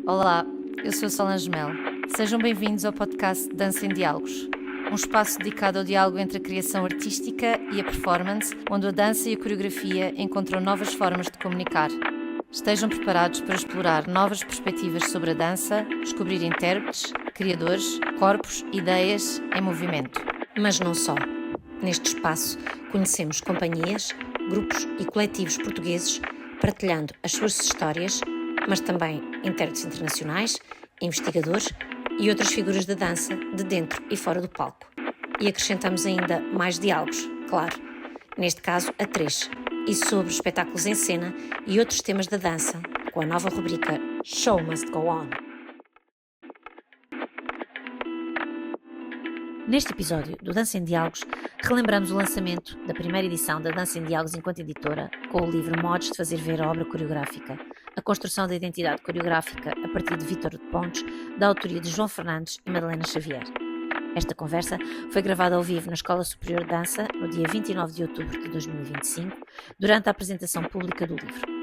Olá, eu sou a Solange Melo. Sejam bem-vindos ao podcast Dança em Diálogos, um espaço dedicado ao diálogo entre a criação artística e a performance, onde a dança e a coreografia encontram novas formas de comunicar. Estejam preparados para explorar novas perspectivas sobre a dança, descobrir intérpretes, criadores, corpos, ideias em movimento. Mas não só. Neste espaço conhecemos companhias, grupos e coletivos portugueses partilhando as suas histórias, mas também intérpretes internacionais, investigadores e outras figuras da dança de dentro e fora do palco. E acrescentamos ainda mais diálogos, claro, neste caso a 3, e sobre espetáculos em cena e outros temas da dança, com a nova rubrica Show Must Go On. Neste episódio do Dança em Diálogos, relembramos o lançamento da primeira edição da Dança em Diálogos enquanto editora, com o livro Modos de Fazer Ver a Obra Coreográfica, a construção da identidade coreográfica a partir de Vítor de Pontes, da autoria de João Fernandes e Madalena Xavier. Esta conversa foi gravada ao vivo na Escola Superior de Dança, no dia 29 de outubro de 2025, durante a apresentação pública do livro.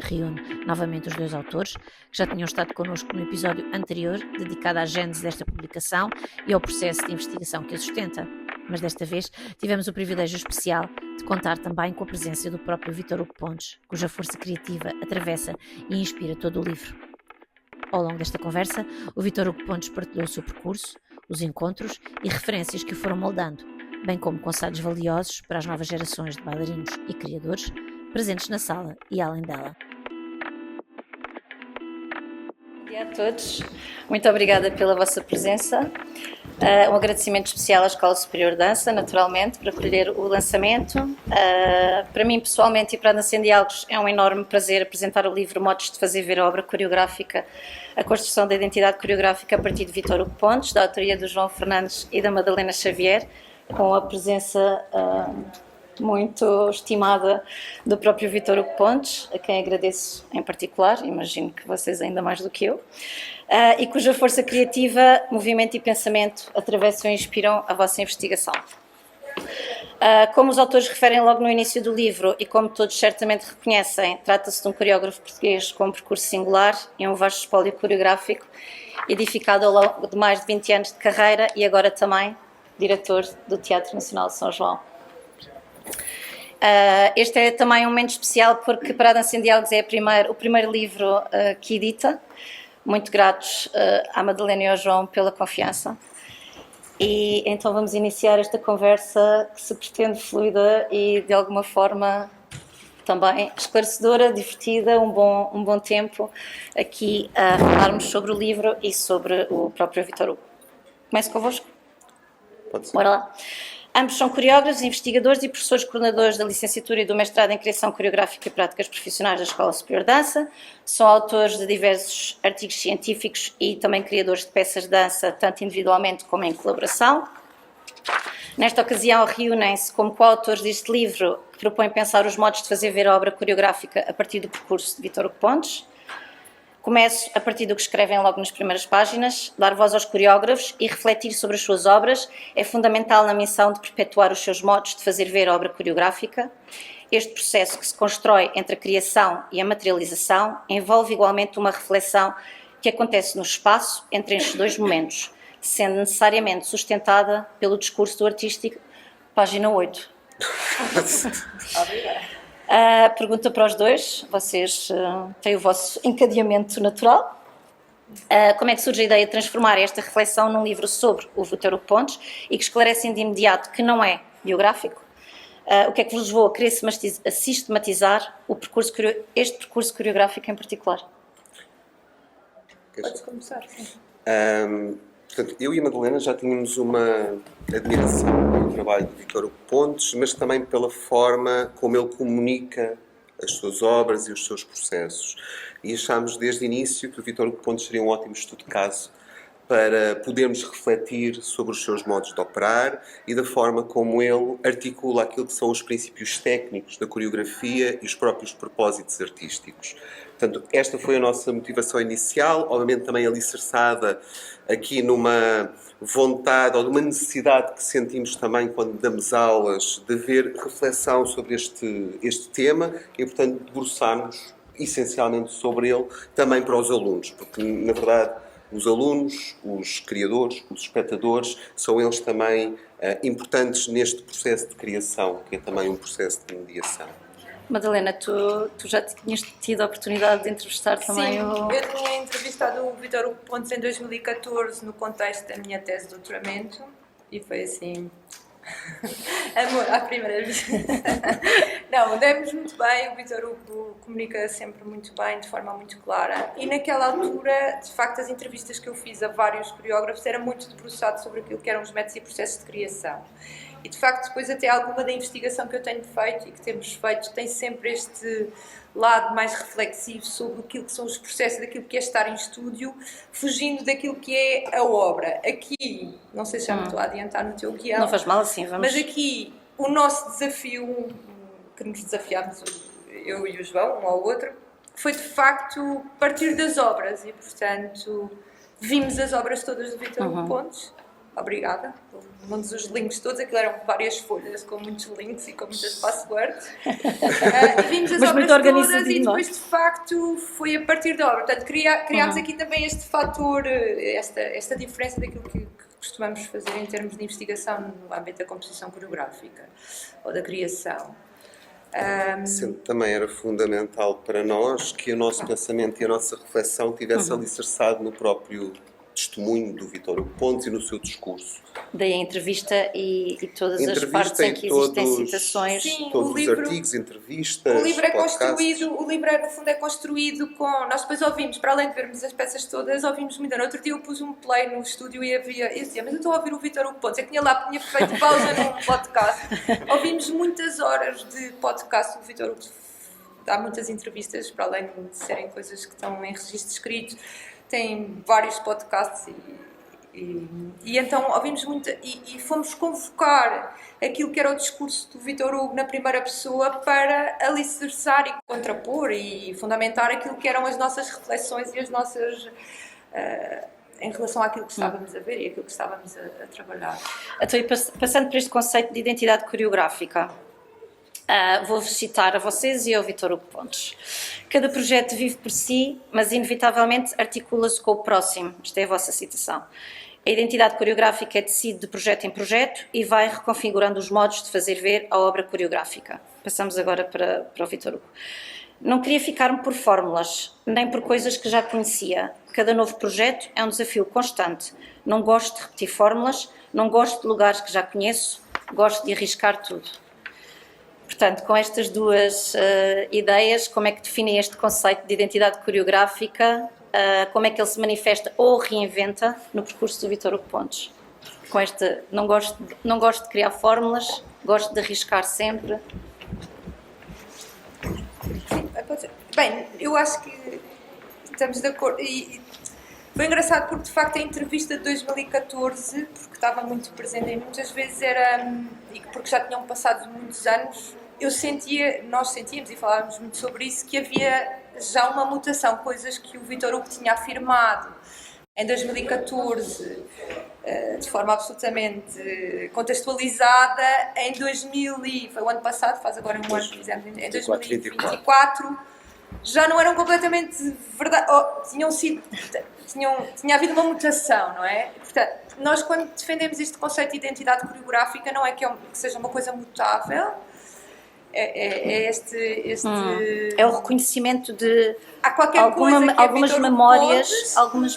Reúne novamente os dois autores, que já tinham estado connosco no episódio anterior, dedicado à gênese desta publicação e ao processo de investigação que a sustenta. Mas desta vez tivemos o privilégio especial de contar também com a presença do próprio Vítor Hugo Pontes, cuja força criativa atravessa e inspira todo o livro. Ao longo desta conversa, o Vítor Hugo Pontes partilhou o seu percurso, os encontros e referências que o foram moldando, bem como conselhos valiosos para as novas gerações de bailarinos e criadores presentes na sala e além dela. Bom dia a todos, muito obrigada pela vossa presença. Um agradecimento especial à Escola Superior de Dança, naturalmente, por acolher o lançamento. Para mim, pessoalmente, e para a Dança em Diálogos, é um enorme prazer apresentar o livro Modos de Fazer Ver a Obra Coreográfica, a construção da identidade coreográfica a partir de Vítor Hugo Pontes, da autoria do João Fernandes e da Madalena Xavier, com a presença muito estimada do próprio Vítor Hugo Pontes, a quem agradeço em particular, imagino que vocês ainda mais do que eu, e cuja força criativa, movimento e pensamento atravessam e inspiram a vossa investigação. Como os autores referem logo no início do livro e como todos certamente reconhecem, trata-se de um coreógrafo português com um percurso singular e um vasto espólio coreográfico, edificado ao longo de mais de 20 anos de carreira e agora também diretor do Teatro Nacional de São João. Este é também um momento especial porque para a Dança em Diálogos é o primeiro livro que edita. Muito gratos à Madalena e ao João pela confiança. E então vamos iniciar esta conversa que se pretende fluida e de alguma forma também esclarecedora, divertida, um bom tempo aqui a falarmos sobre o livro e sobre o próprio Vítor Hugo. Começo convosco? Pode ser. Bora lá. Ambos são coreógrafos, investigadores e professores coordenadores da licenciatura e do mestrado em Criação Coreográfica e Práticas Profissionais da Escola Superior de Dança. São autores de diversos artigos científicos e também criadores de peças de dança, tanto individualmente como em colaboração. Nesta ocasião, reúnem-se como coautores deste livro, que propõe pensar os modos de fazer ver a obra coreográfica a partir do percurso de Vítor Hugo Pontes. Começo a partir do que escrevem logo nas primeiras páginas. Dar voz aos coreógrafos e refletir sobre as suas obras é fundamental na missão de perpetuar os seus modos de fazer ver a obra coreográfica. Este processo que se constrói entre a criação e a materialização envolve igualmente uma reflexão que acontece no espaço entre estes dois momentos, sendo necessariamente sustentada pelo discurso do artístico. Página 8. Obrigada. Pergunta para os dois, vocês têm o vosso encadeamento natural. Como é que surge a ideia de transformar esta reflexão num livro sobre o Vítor Hugo Pontes e que esclarecem de imediato que não é biográfico? O que é que vos levou a querer sistematizar este percurso coreográfico em particular? Podes começar, sim. Portanto, eu e a Madalena já tínhamos uma admiração pelo trabalho de Vítor Hugo Pontes, mas também pela forma como ele comunica as suas obras e os seus processos. E achámos desde o início que o Vítor Hugo Pontes seria um ótimo estudo de caso para podermos refletir sobre os seus modos de operar e da forma como ele articula aquilo que são os princípios técnicos da coreografia e os próprios propósitos artísticos. Portanto, esta foi a nossa motivação inicial, obviamente também alicerçada aqui numa vontade ou numa necessidade que sentimos também quando damos aulas de haver reflexão sobre este tema e, portanto, debruçarmos essencialmente sobre ele, também para os alunos, porque, na verdade, os alunos, os criadores, os espectadores, são eles também importantes neste processo de criação, que é também um processo de mediação. Madalena, tu já tinhas tido a oportunidade de entrevistar também Sim, o... eu tinha entrevistado o Vítor Hugo Pontes em 2014 no contexto da minha tese de doutoramento e foi assim... amor à primeira vez. Não, demos muito bem, o Vítor Hugo comunica sempre muito bem, de forma muito clara, e naquela altura, de facto, as entrevistas que eu fiz a vários coreógrafos era muito debruçado sobre aquilo que eram os métodos e processos de criação. E de facto, depois até alguma da investigação que eu tenho feito e que temos feito tem sempre este lado mais reflexivo sobre aquilo que são os processos daquilo que é estar em estúdio, fugindo daquilo que é a obra. Aqui, não sei se já me estou a adiantar no teu guião. Não faz mal assim, vamos... Mas aqui, o nosso desafio, que nos desafiámos, eu e o João, um ao outro, foi de facto partir das obras e, portanto, vimos as obras todas do Vítor Hugo Pontes. Obrigada. Mandamos os links todos, aquilo eram várias folhas com muitos links e com muitas passwords. E vimos as obras todas e depois, de facto, foi a partir da obra. Portanto, criámos aqui também este fator, esta diferença daquilo que costumamos fazer em termos de investigação no âmbito da composição coreográfica ou da criação. Também era fundamental para nós que o nosso pensamento e a nossa reflexão tivesse alicerçado no próprio testemunho do Vítor Hugo Pontes e no seu discurso. Daí a entrevista e todas as partes em que existem citações. Sim, todos o livro, os artigos, entrevistas, o livro é podcasts. construído, o livro no fundo é construído com... Nós depois ouvimos, para além de vermos as peças todas, ouvimos muito. No outro dia eu pus um play no estúdio e havia... Eu dizia, mas eu estou a ouvir o Vítor Hugo Pontes. É que tinha feito pausa num podcast. Ouvimos muitas horas de podcast do Vítor Hugo. Há muitas entrevistas, para além de serem coisas que estão em registro escrito. Tem vários podcasts e então ouvimos muito e fomos convocar aquilo que era o discurso do Vítor Hugo na primeira pessoa para alicerçar e contrapor e fundamentar aquilo que eram as nossas reflexões e as nossas em relação àquilo que estávamos a ver e aquilo que estávamos a trabalhar. Então, passando por este conceito de identidade coreográfica, vou-vos citar a vocês e ao Vítor Hugo Pontes. Cada projeto vive por si, mas inevitavelmente articula-se com o próximo. Esta é a vossa citação. A identidade coreográfica é tecido de projeto em projeto e vai reconfigurando os modos de fazer ver a obra coreográfica. Passamos agora para o Vítor Hugo. Não queria ficar-me por fórmulas, nem por coisas que já conhecia. Cada novo projeto é um desafio constante. Não gosto de repetir fórmulas, não gosto de lugares que já conheço, gosto de arriscar tudo. Portanto, com estas duas ideias, como é que definem este conceito de identidade coreográfica, como é que ele se manifesta ou reinventa no percurso do Vítor Hugo Pontes? Com esta, não gosto de criar fórmulas, gosto de arriscar sempre. Bem, eu acho que estamos de acordo. E foi engraçado porque, de facto, a entrevista de 2014, porque estava muito presente e muitas vezes era, e porque já tinham passado muitos anos, nós sentíamos e falávamos muito sobre isso, que havia já uma mutação, coisas que o Vítor Hugo tinha afirmado em 2014, de forma absolutamente contextualizada, em 2000, foi o ano passado, faz agora um ano, por exemplo, em 2024, já não eram completamente verdade, tinha havido uma mutação, não é? Portanto, nós quando defendemos este conceito de identidade coreográfica, não é que seja uma coisa mutável, é É o reconhecimento de há qualquer coisa que algumas memórias,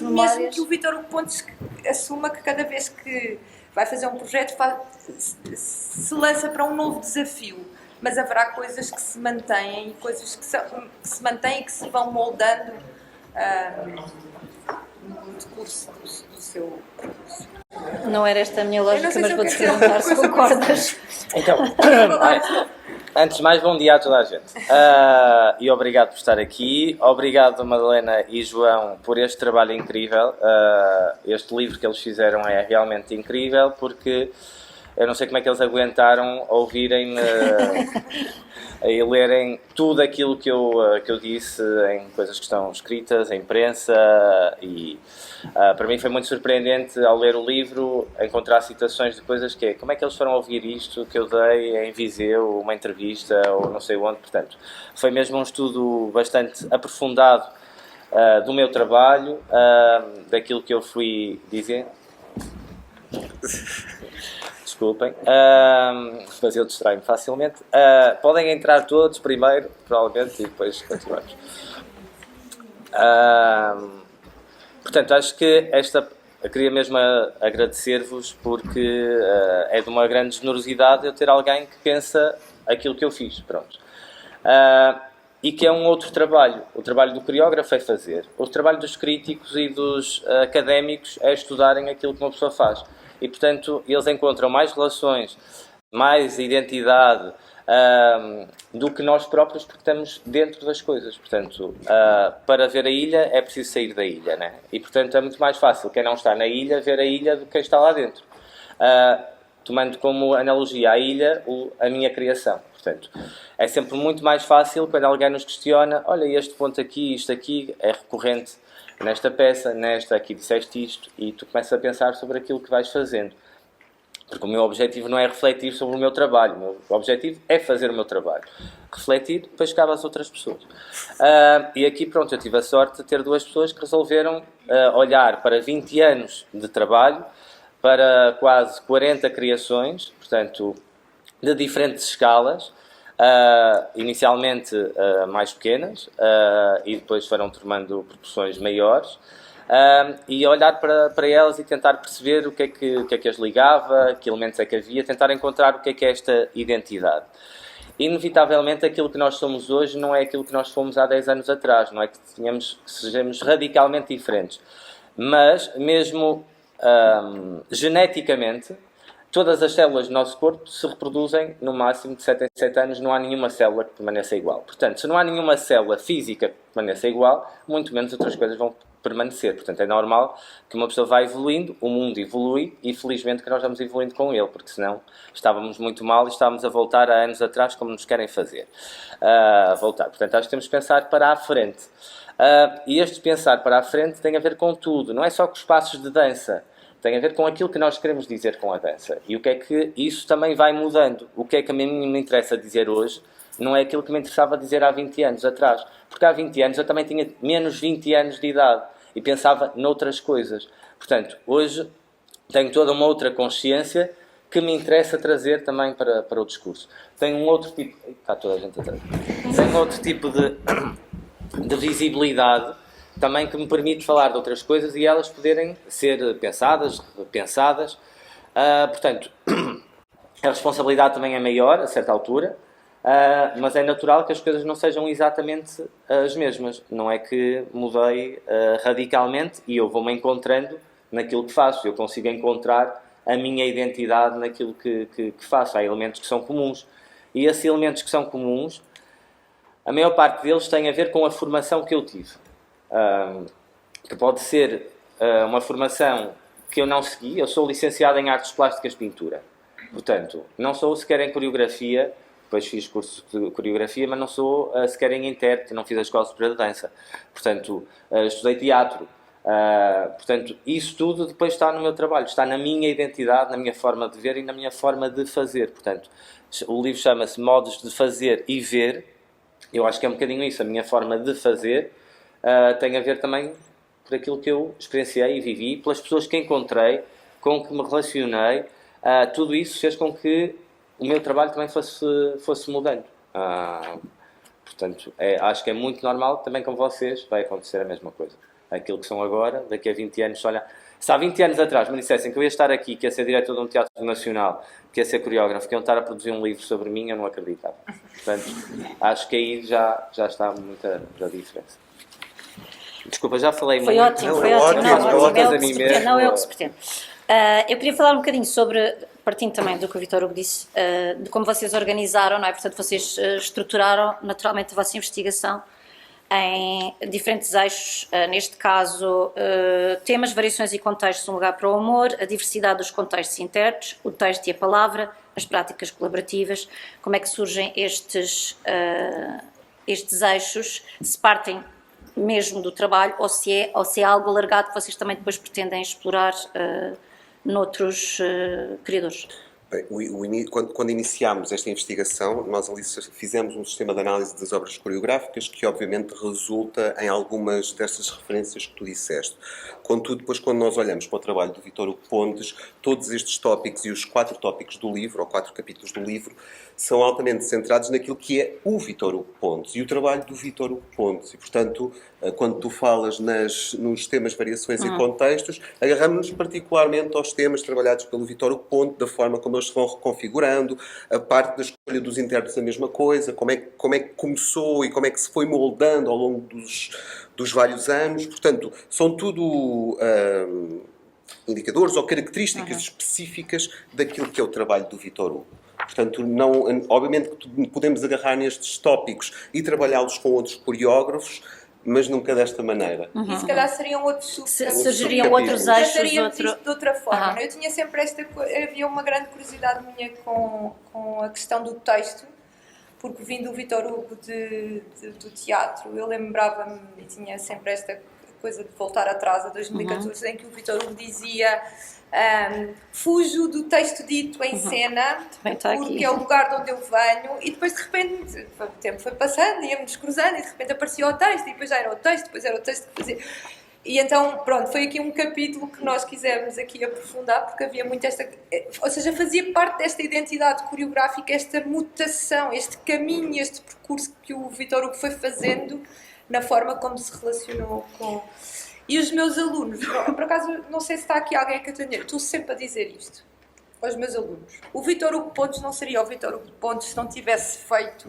mesmo que o Vítor Hugo Pontes assuma que cada vez que vai fazer um projeto se lança para um novo desafio, mas haverá coisas que se mantêm e coisas que se mantêm e que se vão moldando no decurso do seu percurso. Não era esta a minha lógica, mas vou-te perguntar se concordas. Então, antes de mais, bom dia a toda a gente. E obrigado por estar aqui. Obrigado, Madalena e João, por este trabalho incrível. Este livro que eles fizeram é realmente incrível porque eu não sei como é que eles aguentaram ouvirem-me e lerem tudo aquilo que eu disse em coisas que estão escritas, em imprensa, e para mim foi muito surpreendente ao ler o livro encontrar citações de coisas que como é que eles foram ouvir isto que eu dei em Viseu, uma entrevista ou não sei onde. Portanto, foi mesmo um estudo bastante aprofundado do meu trabalho, daquilo que eu fui dizer. Desculpem, mas eu distraio-me facilmente. Podem entrar todos primeiro, provavelmente, e depois continuamos. Portanto, acho que eu queria mesmo agradecer-vos, porque é de uma grande generosidade eu ter alguém que pensa aquilo que eu fiz, pronto. E que é um outro trabalho. O trabalho do coreógrafo é fazer. O trabalho dos críticos e dos académicos é estudarem aquilo que uma pessoa faz. E, portanto, eles encontram mais relações, mais identidade do que nós próprios, porque estamos dentro das coisas. Portanto, para ver a ilha é preciso sair da ilha, né? E, portanto, é muito mais fácil quem não está na ilha ver a ilha do que quem está lá dentro. Tomando como analogia a ilha a minha criação. Portanto, é sempre muito mais fácil quando alguém nos questiona: olha, este ponto aqui, isto aqui é recorrente nesta peça, nesta aqui disseste isto, e tu começas a pensar sobre aquilo que vais fazendo. Porque o meu objetivo não é refletir sobre o meu trabalho, o meu objetivo é fazer o meu trabalho. Refletir, depois cabe às outras pessoas. E aqui, pronto, eu tive a sorte de ter duas pessoas que resolveram olhar para 20 anos de trabalho, para quase 40 criações, portanto, de diferentes escalas, inicialmente mais pequenas, e depois foram tomando proporções maiores, e olhar para elas e tentar perceber o que é que as ligava, que elementos é que havia, tentar encontrar o que é esta identidade. Inevitavelmente, aquilo que nós somos hoje não é aquilo que nós fomos há 10 anos atrás, não é que sejamos radicalmente diferentes, mas mesmo geneticamente, todas as células do nosso corpo se reproduzem no máximo de 7 em 7 anos, não há nenhuma célula que permaneça igual. Portanto, se não há nenhuma célula física que permaneça igual, muito menos outras coisas vão permanecer. Portanto, é normal que uma pessoa vá evoluindo, o mundo evolui e felizmente que nós vamos evoluindo com ele, porque senão estávamos muito mal e estávamos a voltar há anos atrás como nos querem fazer. Voltar. Portanto, acho que temos que pensar para a frente. E este pensar para a frente tem a ver com tudo, não é só com os passos de dança. Tem a ver com aquilo que nós queremos dizer com a dança. E o que é que isso também vai mudando. O que é que a mim me interessa dizer hoje não é aquilo que me interessava dizer há 20 anos atrás. Porque há 20 anos eu também tinha menos 20 anos de idade e pensava noutras coisas. Portanto, hoje tenho toda uma outra consciência que me interessa trazer também para o discurso. Tenho um outro tipo... Está toda a gente atrás. Tenho outro tipo de visibilidade também que me permite falar de outras coisas e elas poderem ser pensadas, repensadas. Portanto, a responsabilidade também é maior, a certa altura, mas é natural que as coisas não sejam exatamente as mesmas. Não é que mudei radicalmente e eu vou-me encontrando naquilo que faço. Eu consigo encontrar a minha identidade naquilo que faço. Há elementos que são comuns. E esses elementos que são comuns, a maior parte deles tem a ver com a formação que eu tive. Que pode ser uma formação que eu não segui. Eu sou licenciado em Artes Plásticas Pintura, portanto não sou sequer em coreografia, depois fiz curso de coreografia, mas não sou sequer em intérprete, não fiz a escola superior de dança, portanto estudei teatro, portanto isso tudo depois está no meu trabalho, está na minha identidade, na minha forma de ver e na minha forma de fazer. Portanto, o livro chama-se Modos de Fazer e Ver. Eu acho que é um bocadinho isso, a minha forma de fazer tem a ver também por aquilo que eu experienciei e vivi, pelas pessoas que encontrei, com que me relacionei. Tudo isso fez com que o meu trabalho também fosse mudando. Portanto, acho que é muito normal, também com vocês vai acontecer a mesma coisa. Aquilo que são agora, daqui a 20 anos, olha, se há 20 anos atrás me dissessem que eu ia estar aqui, que ia ser diretor de um teatro nacional, que ia ser coreógrafo, que iam estar a produzir um livro sobre mim, eu não acreditava. Portanto, acho que aí já está muita diferença. Desculpa, já falei foi muito. Ótimo, foi ótimo. Não é o que se mesmo. pretende. Eu queria falar um bocadinho sobre, partindo também do que o Vítor Hugo disse, de como vocês organizaram, não é? Portanto, vocês estruturaram naturalmente a vossa investigação em diferentes eixos, neste caso, temas, variações e contextos, um lugar para o amor, a diversidade dos contextos internos, o texto e a palavra, as práticas colaborativas, como é que surgem estes eixos, se partem mesmo do trabalho ou se é algo alargado que vocês também depois pretendem explorar noutros criadores. Bem, quando iniciámos esta investigação, nós ali fizemos um sistema de análise das obras coreográficas que obviamente resulta em algumas destas referências que tu disseste. Contudo, depois quando nós olhamos para o trabalho do Vítor Hugo Pontes, todos estes tópicos e os 4 tópicos do livro, ou 4 capítulos do livro, são altamente centrados naquilo que é o Vítor Hugo Pontes e o trabalho do Vítor Hugo Pontes. E, portanto, quando tu falas nos temas variações e contextos, agarramos-nos particularmente aos temas trabalhados pelo Vítor Hugo Pontes, da forma como eles se vão reconfigurando, a parte da escolha dos intérpretes a mesma coisa, como é que começou e como é que se foi moldando ao longo dos vários anos. Portanto, são tudo indicadores ou características específicas daquilo que é o trabalho do Vítor Hugo. Portanto, obviamente que podemos agarrar nestes tópicos e trabalhá-los com outros coreógrafos, mas nunca desta maneira. E se calhar seriam outros Surgiriam outros eixos. Trataríamos isto de outra forma. Eu tinha sempre havia uma grande curiosidade minha com a questão do texto, porque vindo do Vítor Hugo do teatro, eu lembrava-me e tinha sempre esta coisa de voltar atrás a 2014, em que o Vítor Hugo dizia fujo do texto dito em cena, porque é o lugar de onde eu venho, e depois de repente o tempo foi passando, íamos cruzando e de repente aparecia o texto, e depois já era o texto, depois era o texto que fazia. E então, pronto, foi aqui um capítulo que nós quisemos aqui aprofundar, porque havia muito ou seja, fazia parte desta identidade coreográfica, esta mutação, este caminho, este percurso que o Vítor Hugo foi fazendo na forma como se relacionou com... E os meus alunos, por acaso, não sei se está aqui alguém que eu tenha, estou sempre a dizer isto aos meus alunos. O Vítor Hugo Pontes não seria o Vítor Hugo Pontes se não tivesse feito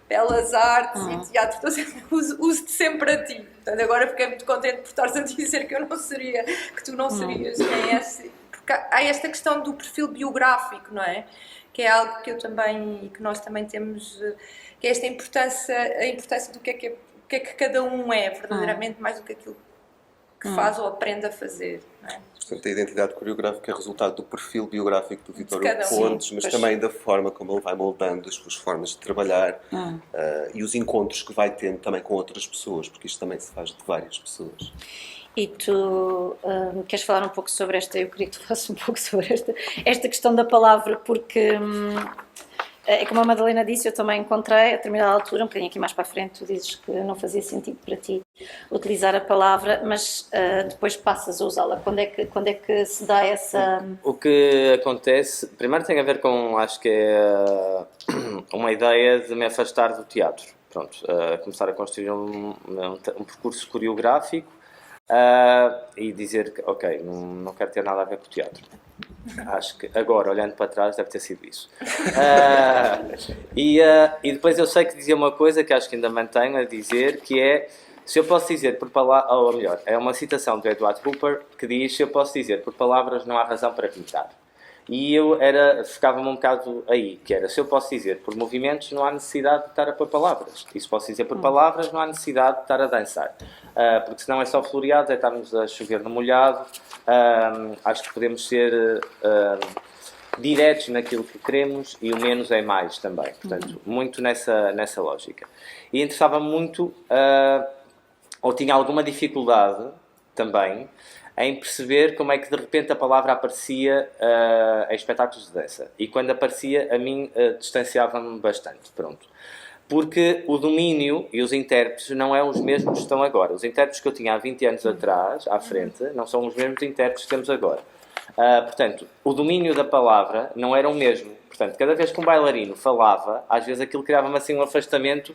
belas artes e teatro. Então, uso-te sempre a ti. Portanto, agora fiquei muito contente por estares a dizer que eu não seria, que tu não serias quem és. Porque há esta questão do perfil biográfico, não é? Que é algo que eu também, e que nós também temos, que é esta importância, a importância do que é que cada um é, verdadeiramente, mais do que aquilo que faz ou aprende a fazer. Não é? Portanto, a identidade coreográfica é resultado do perfil biográfico do Vítor Hugo Pontes, mas também da forma como ele vai moldando as suas formas de trabalhar e os encontros que vai tendo também com outras pessoas, porque isto também se faz de várias pessoas. E tu queres falar um pouco sobre eu queria que tu falasses um pouco sobre esta questão da palavra, porque... É como a Madalena disse, eu também encontrei, a determinada altura, um bocadinho aqui mais para a frente, tu dizes que não fazia sentido para ti utilizar a palavra, mas depois passas a usá-la. Quando é que se dá essa... O que acontece, primeiro tem a ver com, acho que é uma ideia de me afastar do teatro. Pronto, começar a construir um percurso coreográfico e dizer que, ok, não quero ter nada a ver com o teatro. Acho que agora, olhando para trás, deve ter sido isso. E depois eu sei que dizia uma coisa que acho que ainda mantenho a dizer, que é, se eu posso dizer por palavras, ou melhor, é uma citação do Edward Hooper que diz, se eu posso dizer por palavras não há razão para pintar. E ficava-me um bocado aí, que era, se eu posso dizer por movimentos não há necessidade de estar a pôr palavras, e se posso dizer por palavras não há necessidade de estar a dançar, porque senão é só floreado, é estarmos a chover no molhado. Acho que podemos ser diretos naquilo que queremos e o menos é mais também, portanto, muito nessa lógica. E interessava-me muito, ou tinha alguma dificuldade também, em perceber como é que de repente a palavra aparecia em espetáculos de dança. E quando aparecia, a mim distanciava-me bastante, pronto. Porque o domínio e os intérpretes não é os mesmos que estão agora. Os intérpretes que eu tinha há 20 anos atrás, à frente, não são os mesmos intérpretes que temos agora. Portanto, o domínio da palavra não era o mesmo. Portanto, cada vez que um bailarino falava, às vezes aquilo criava-me assim um afastamento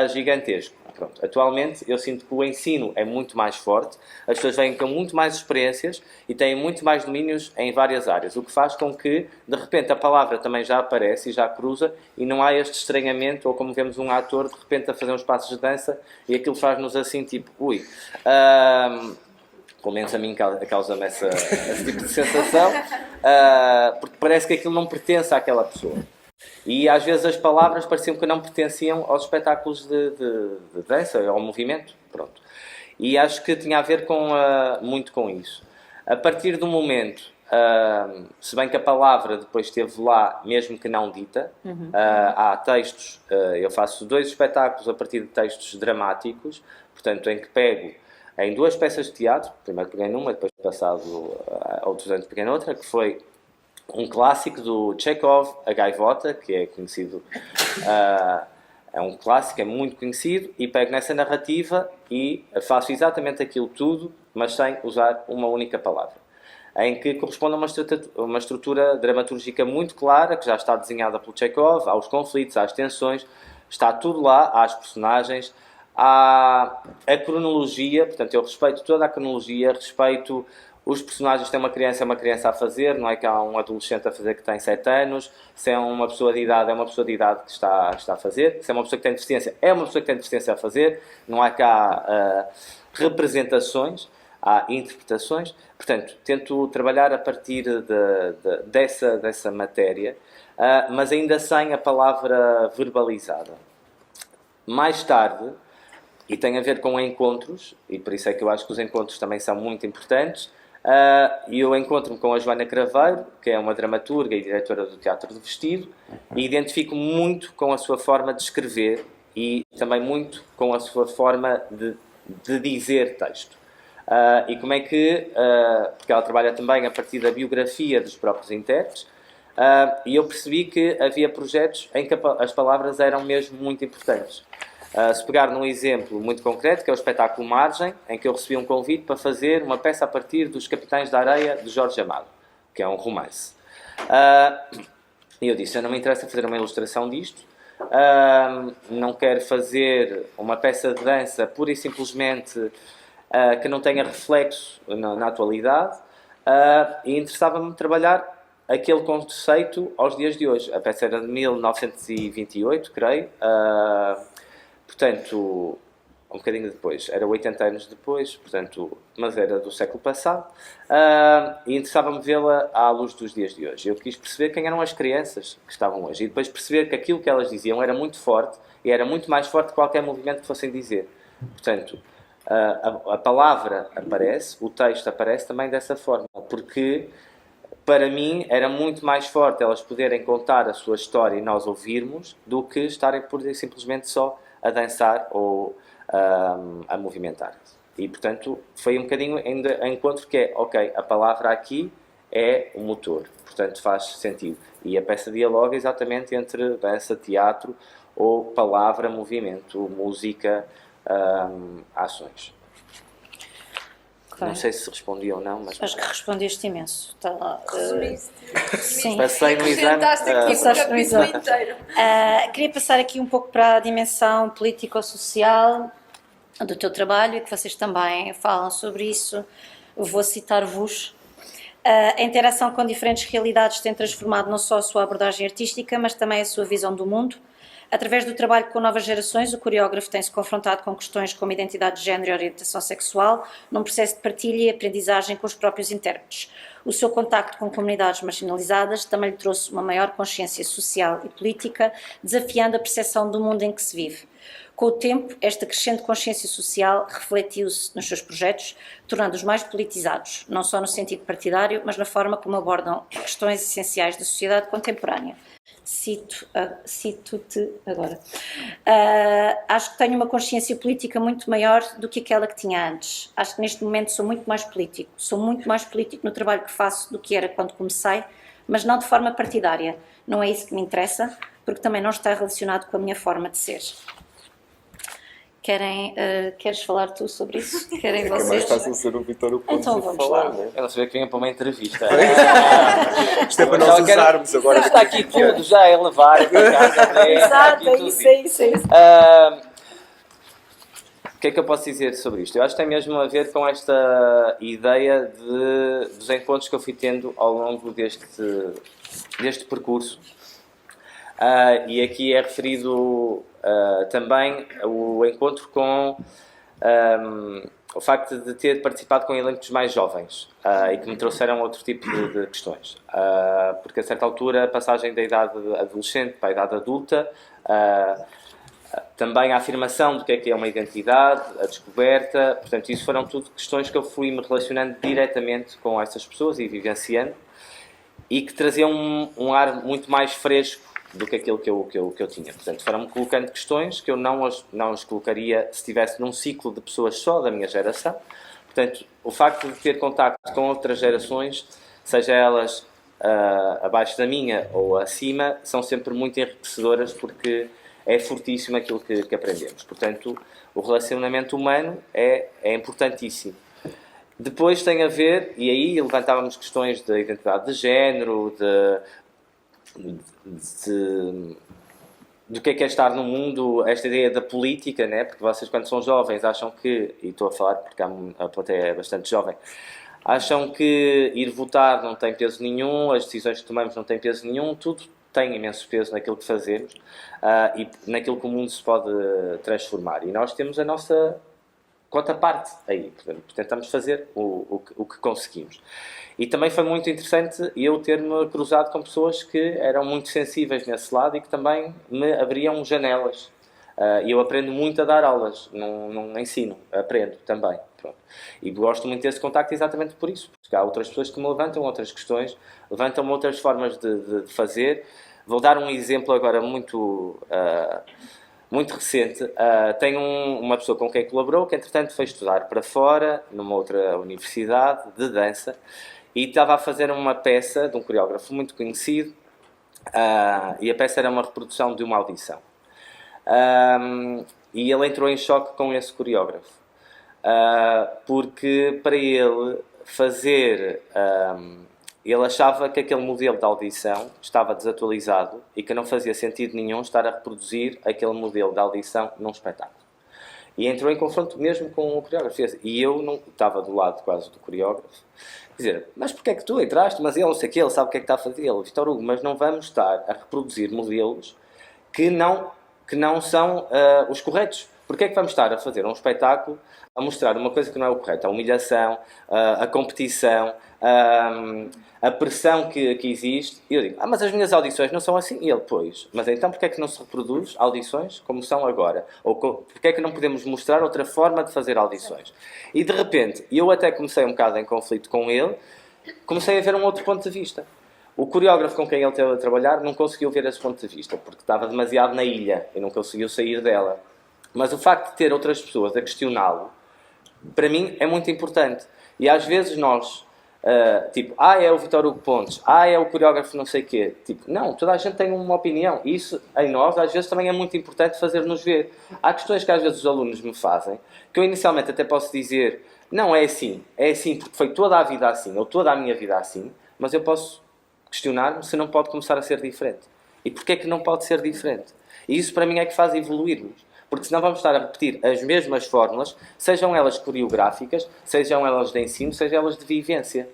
gigantesco. Pronto. Atualmente eu sinto que o ensino é muito mais forte, as pessoas vêm com muito mais experiências e têm muito mais domínios em várias áreas, o que faz com que de repente a palavra também já aparece e já cruza e não há este estranhamento, ou como vemos um ator de repente a fazer uns passos de dança e aquilo faz-nos assim tipo, ui, pelo menos a mim causa-me esse tipo de sensação, porque parece que aquilo não pertence àquela pessoa. E às vezes as palavras pareciam que não pertenciam aos espetáculos de dança, ao movimento. Pronto. E acho que tinha a ver muito com isso. A partir do momento, se bem que a palavra depois esteve lá, mesmo que não dita, há textos, eu faço 2 espetáculos a partir de textos dramáticos, portanto, em que pego em 2 peças de teatro, primeiro peguei numa, depois passado outros anos peguei noutra, que foi um clássico do Chekhov, A Gaivota, que é conhecido, é um clássico, é muito conhecido, e pego nessa narrativa e faço exatamente aquilo tudo, mas sem usar uma única palavra, em que corresponde a uma estrutura dramatúrgica muito clara, que já está desenhada pelo Chekhov, aos conflitos, às tensões, está tudo lá, às personagens, há a cronologia, portanto eu respeito toda a cronologia, respeito os personagens. Tem uma criança a fazer, não é que há um adolescente a fazer que tem 7 anos, se é uma pessoa de idade, é uma pessoa de idade que está a fazer, se é uma pessoa que tem deficiência, é uma pessoa que tem deficiência a fazer, não é que há representações, há interpretações. Portanto, tento trabalhar a partir dessa matéria, mas ainda sem a palavra verbalizada. Mais tarde, e tem a ver com encontros, e por isso é que eu acho que os encontros também são muito importantes, eu encontro-me com a Joana Craveiro, que é uma dramaturga e diretora do Teatro do Vestido, e identifico muito com a sua forma de escrever e também muito com a sua forma de dizer texto. E como é que... porque ela trabalha também a partir da biografia dos próprios intérpretes, e eu percebi que havia projetos em que as palavras eram mesmo muito importantes. Se pegar num exemplo muito concreto, que é o espetáculo Margem, em que eu recebi um convite para fazer uma peça a partir dos Capitães da Areia, de Jorge Amado, que é um romance. E eu disse, eu não me interessa fazer uma ilustração disto, não quero fazer uma peça de dança pura e simplesmente que não tenha reflexo na atualidade, e interessava-me trabalhar aquele conceito aos dias de hoje. A peça era de 1928, creio, portanto, um bocadinho depois, era 80 anos depois, portanto, mas era do século passado, e interessava-me vê-la à luz dos dias de hoje. Eu quis perceber quem eram as crianças que estavam hoje, e depois perceber que aquilo que elas diziam era muito forte, e era muito mais forte que qualquer movimento que fossem dizer. Portanto, a palavra aparece, o texto aparece também dessa forma, porque para mim era muito mais forte elas poderem contar a sua história e nós ouvirmos, do que estarem por simplesmente só a dançar ou a movimentar-se. E, portanto, foi um bocadinho ainda em encontro que é, ok, a palavra aqui é o motor, portanto faz sentido. E a peça dialoga exatamente entre dança, teatro, ou palavra, movimento, música, ações. Okay. Não sei se respondi ou não, mas... Acho que respondeste imenso. Resumiste. Sim. Passei no exame. Passaste no exame inteiro. Queria passar aqui um pouco para a dimensão político-social do teu trabalho, e que vocês também falam sobre isso. Vou citar-vos. A interação com diferentes realidades tem transformado não só a sua abordagem artística, mas também a sua visão do mundo. Através do trabalho com novas gerações, o coreógrafo tem-se confrontado com questões como identidade de género e orientação sexual, num processo de partilha e aprendizagem com os próprios intérpretes. O seu contacto com comunidades marginalizadas também lhe trouxe uma maior consciência social e política, desafiando a percepção do mundo em que se vive. Com o tempo, esta crescente consciência social refletiu-se nos seus projetos, tornando-os mais politizados, não só no sentido partidário, mas na forma como abordam questões essenciais da sociedade contemporânea. Cito-te agora. Acho que tenho uma consciência política muito maior do que aquela que tinha antes. Acho que neste momento sou muito mais político. Sou muito mais político no trabalho que faço do que era quando comecei, mas não de forma partidária. Não é isso que me interessa, porque também não está relacionado com a minha forma de ser. Queres falar tu sobre isso? Querem vocês? É mais fácil ser o Vítor Pontes então, a falar, não é? Eu não sabia que vinha para uma entrevista. Isto é para nós usarmos agora. Está aqui tudo, já é levar para casa. Exato, é isso. O que é que eu posso dizer sobre isto? Eu acho que tem mesmo a ver com esta ideia dos encontros que eu fui tendo ao longo deste percurso. E aqui é referido também o encontro com o facto de ter participado com elencos mais jovens e que me trouxeram outro tipo de questões. Porque a certa altura, a passagem da idade adolescente para a idade adulta, também a afirmação do que é uma identidade, a descoberta, portanto, isso foram tudo questões que eu fui me relacionando diretamente com essas pessoas e vivenciando, e que traziam um ar muito mais fresco do que aquilo que eu tinha. Portanto, foram-me colocando questões que eu não as colocaria se estivesse num ciclo de pessoas só da minha geração. Portanto, o facto de ter contacto com outras gerações, seja elas abaixo da minha ou acima, são sempre muito enriquecedoras, porque é fortíssimo aquilo que aprendemos. Portanto, o relacionamento humano é importantíssimo. Depois tem a ver, e aí levantávamos questões da identidade de género, do que é estar no mundo, esta ideia da política, né? Porque vocês, quando são jovens, acham que, e estou a falar porque a plateia é bastante jovem, acham que ir votar não tem peso nenhum, as decisões que tomamos não têm peso nenhum, tudo tem imenso peso naquilo que fazemos e naquilo que o mundo se pode transformar. E nós temos a nossa cota parte aí, portanto, tentamos fazer o que conseguimos. E também foi muito interessante eu ter-me cruzado com pessoas que eram muito sensíveis nesse lado e que também me abriam janelas. E eu aprendo muito a dar aulas, não ensino, aprendo também. Pronto. E gosto muito desse contacto exatamente por isso, porque há outras pessoas que me levantam outras questões, levantam outras formas de fazer. Vou dar um exemplo agora muito recente. Tenho uma pessoa com quem colaborou, que entretanto foi estudar para fora, numa outra universidade de dança, e estava a fazer uma peça de um coreógrafo muito conhecido, e a peça era uma reprodução de uma audição. E ele entrou em choque com esse coreógrafo, porque para ele fazer... ele achava que aquele modelo de audição estava desatualizado e que não fazia sentido nenhum estar a reproduzir aquele modelo de audição num espetáculo. E entrou em confronto mesmo com o coreógrafo. E eu não estava do lado quase do coreógrafo. Quer dizer, mas porquê é que tu entraste? Mas ele não sei o que, ele sabe o que é que está a fazer. Ele, Vítor Hugo, mas não vamos estar a reproduzir modelos que não são os corretos. Porquê é que vamos estar a fazer um espetáculo a mostrar uma coisa que não é o correto? A humilhação, a competição, a pressão que existe. E eu digo, mas as minhas audições não são assim. E ele, pois, mas então porquê é que não se reproduz audições como são agora? Ou porquê é que não podemos mostrar outra forma de fazer audições? E de repente, eu até comecei um bocado em conflito com ele, comecei a ver um outro ponto de vista. O coreógrafo com quem ele esteve a trabalhar não conseguiu ver esse ponto de vista, porque estava demasiado na ilha e não conseguiu sair dela. Mas o facto de ter outras pessoas a questioná-lo, para mim, é muito importante. E às vezes nós, é o Vítor Hugo Pontes, é o coreógrafo não sei o quê. Não, toda a gente tem uma opinião. E isso, em nós, às vezes também é muito importante fazer-nos ver. Há questões que às vezes os alunos me fazem, que eu inicialmente até posso dizer, não, é assim porque foi toda a vida assim, ou toda a minha vida assim, mas eu posso questionar-me se não pode começar a ser diferente. E porquê é que não pode ser diferente? E isso para mim é que faz evoluirmos. Porque senão vamos estar a repetir as mesmas fórmulas, sejam elas coreográficas, sejam elas de ensino, sejam elas de vivência.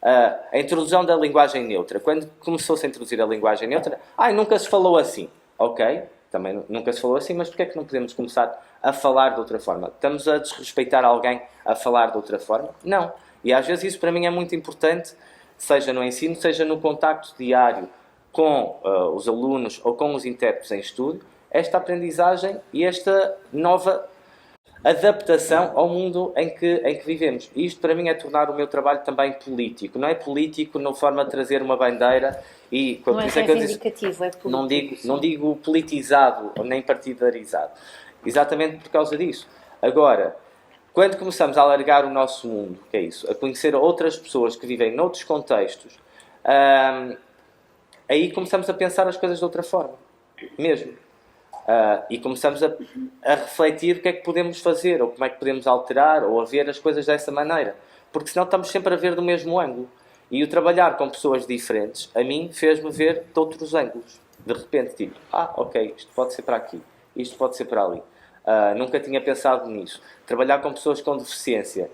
A introdução da linguagem neutra. Quando começou-se a introduzir a linguagem neutra, nunca se falou assim. Ok, também nunca se falou assim, mas porquê é que não podemos começar a falar de outra forma? Estamos a desrespeitar alguém a falar de outra forma? Não. E às vezes isso para mim é muito importante, seja no ensino, seja no contacto diário com os alunos ou com os intérpretes em estúdio, esta aprendizagem e esta nova adaptação ao mundo em que vivemos. E isto para mim é tornar o meu trabalho também político. Não é político na forma de trazer uma bandeira e... Não é reivindicativo, é político. Não digo politizado ou nem partidarizado. Exatamente por causa disso. Agora, quando começamos a alargar o nosso mundo, que é isso, a conhecer outras pessoas que vivem noutros contextos, aí começamos a pensar as coisas de outra forma. Mesmo. E começamos a refletir o que é que podemos fazer, ou como é que podemos alterar, ou a ver as coisas dessa maneira. Porque senão estamos sempre a ver do mesmo ângulo. E o trabalhar com pessoas diferentes, a mim, fez-me ver de outros ângulos. De repente, ok, isto pode ser para aqui, isto pode ser para ali. Nunca tinha pensado nisso. Trabalhar com pessoas com deficiência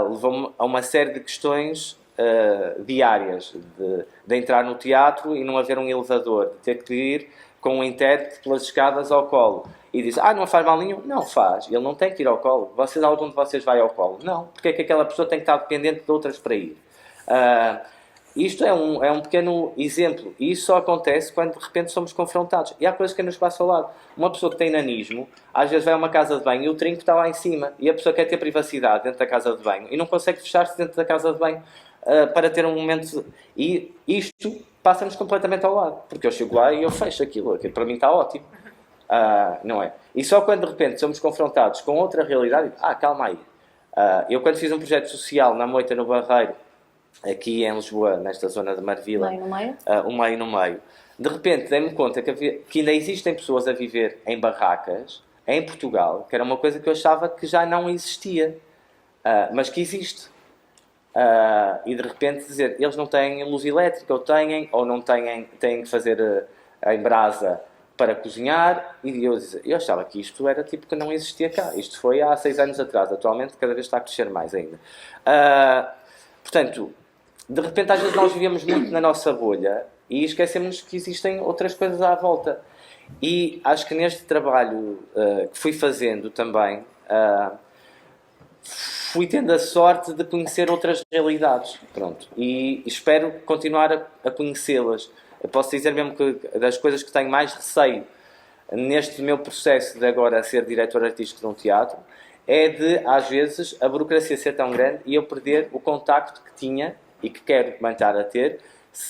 levou-me a uma série de questões diárias. De entrar no teatro e não haver um elevador, de ter que ir com um intérprete pelas escadas ao colo e diz, não faz mal nenhum. Não faz, ele não tem que ir ao colo. Algum de vocês vai ao colo? Não, porque é que aquela pessoa tem que estar dependente de outras para ir? Isto é um pequeno exemplo, e isso só acontece quando de repente somos confrontados. E há coisas que nos passa ao lado. Uma pessoa que tem nanismo, às vezes vai a uma casa de banho e o trinco está lá em cima, e a pessoa quer ter privacidade dentro da casa de banho e não consegue fechar-se dentro da casa de banho para ter um momento. E isto passa-nos completamente ao lado, porque eu chego lá e eu fecho aquilo para mim está ótimo. Não é? E só quando de repente somos confrontados com outra realidade, calma aí. Eu quando fiz um projeto social na Moita, no Barreiro, aqui em Lisboa, nesta zona de Marvila, um meio no meio, de repente dei-me conta que ainda existem pessoas a viver em barracas, em Portugal, que era uma coisa que eu achava que já não existia, mas que existe. E de repente dizer, eles não têm luz elétrica, ou não têm que fazer em brasa para cozinhar, e eu achava que isto era tipo que não existia cá. Isto foi há 6 anos atrás, atualmente cada vez está a crescer mais ainda. Portanto, de repente às vezes nós vivíamos muito na nossa bolha e esquecemos que existem outras coisas à volta. E acho que neste trabalho que fui fazendo também, fui tendo a sorte de conhecer outras realidades. Pronto. E espero continuar a conhecê-las. Eu posso dizer mesmo que das coisas que tenho mais receio neste meu processo de agora ser diretor artístico de um teatro é de, às vezes, a burocracia ser tão grande e eu perder o contacto que tinha e que quero manter a ter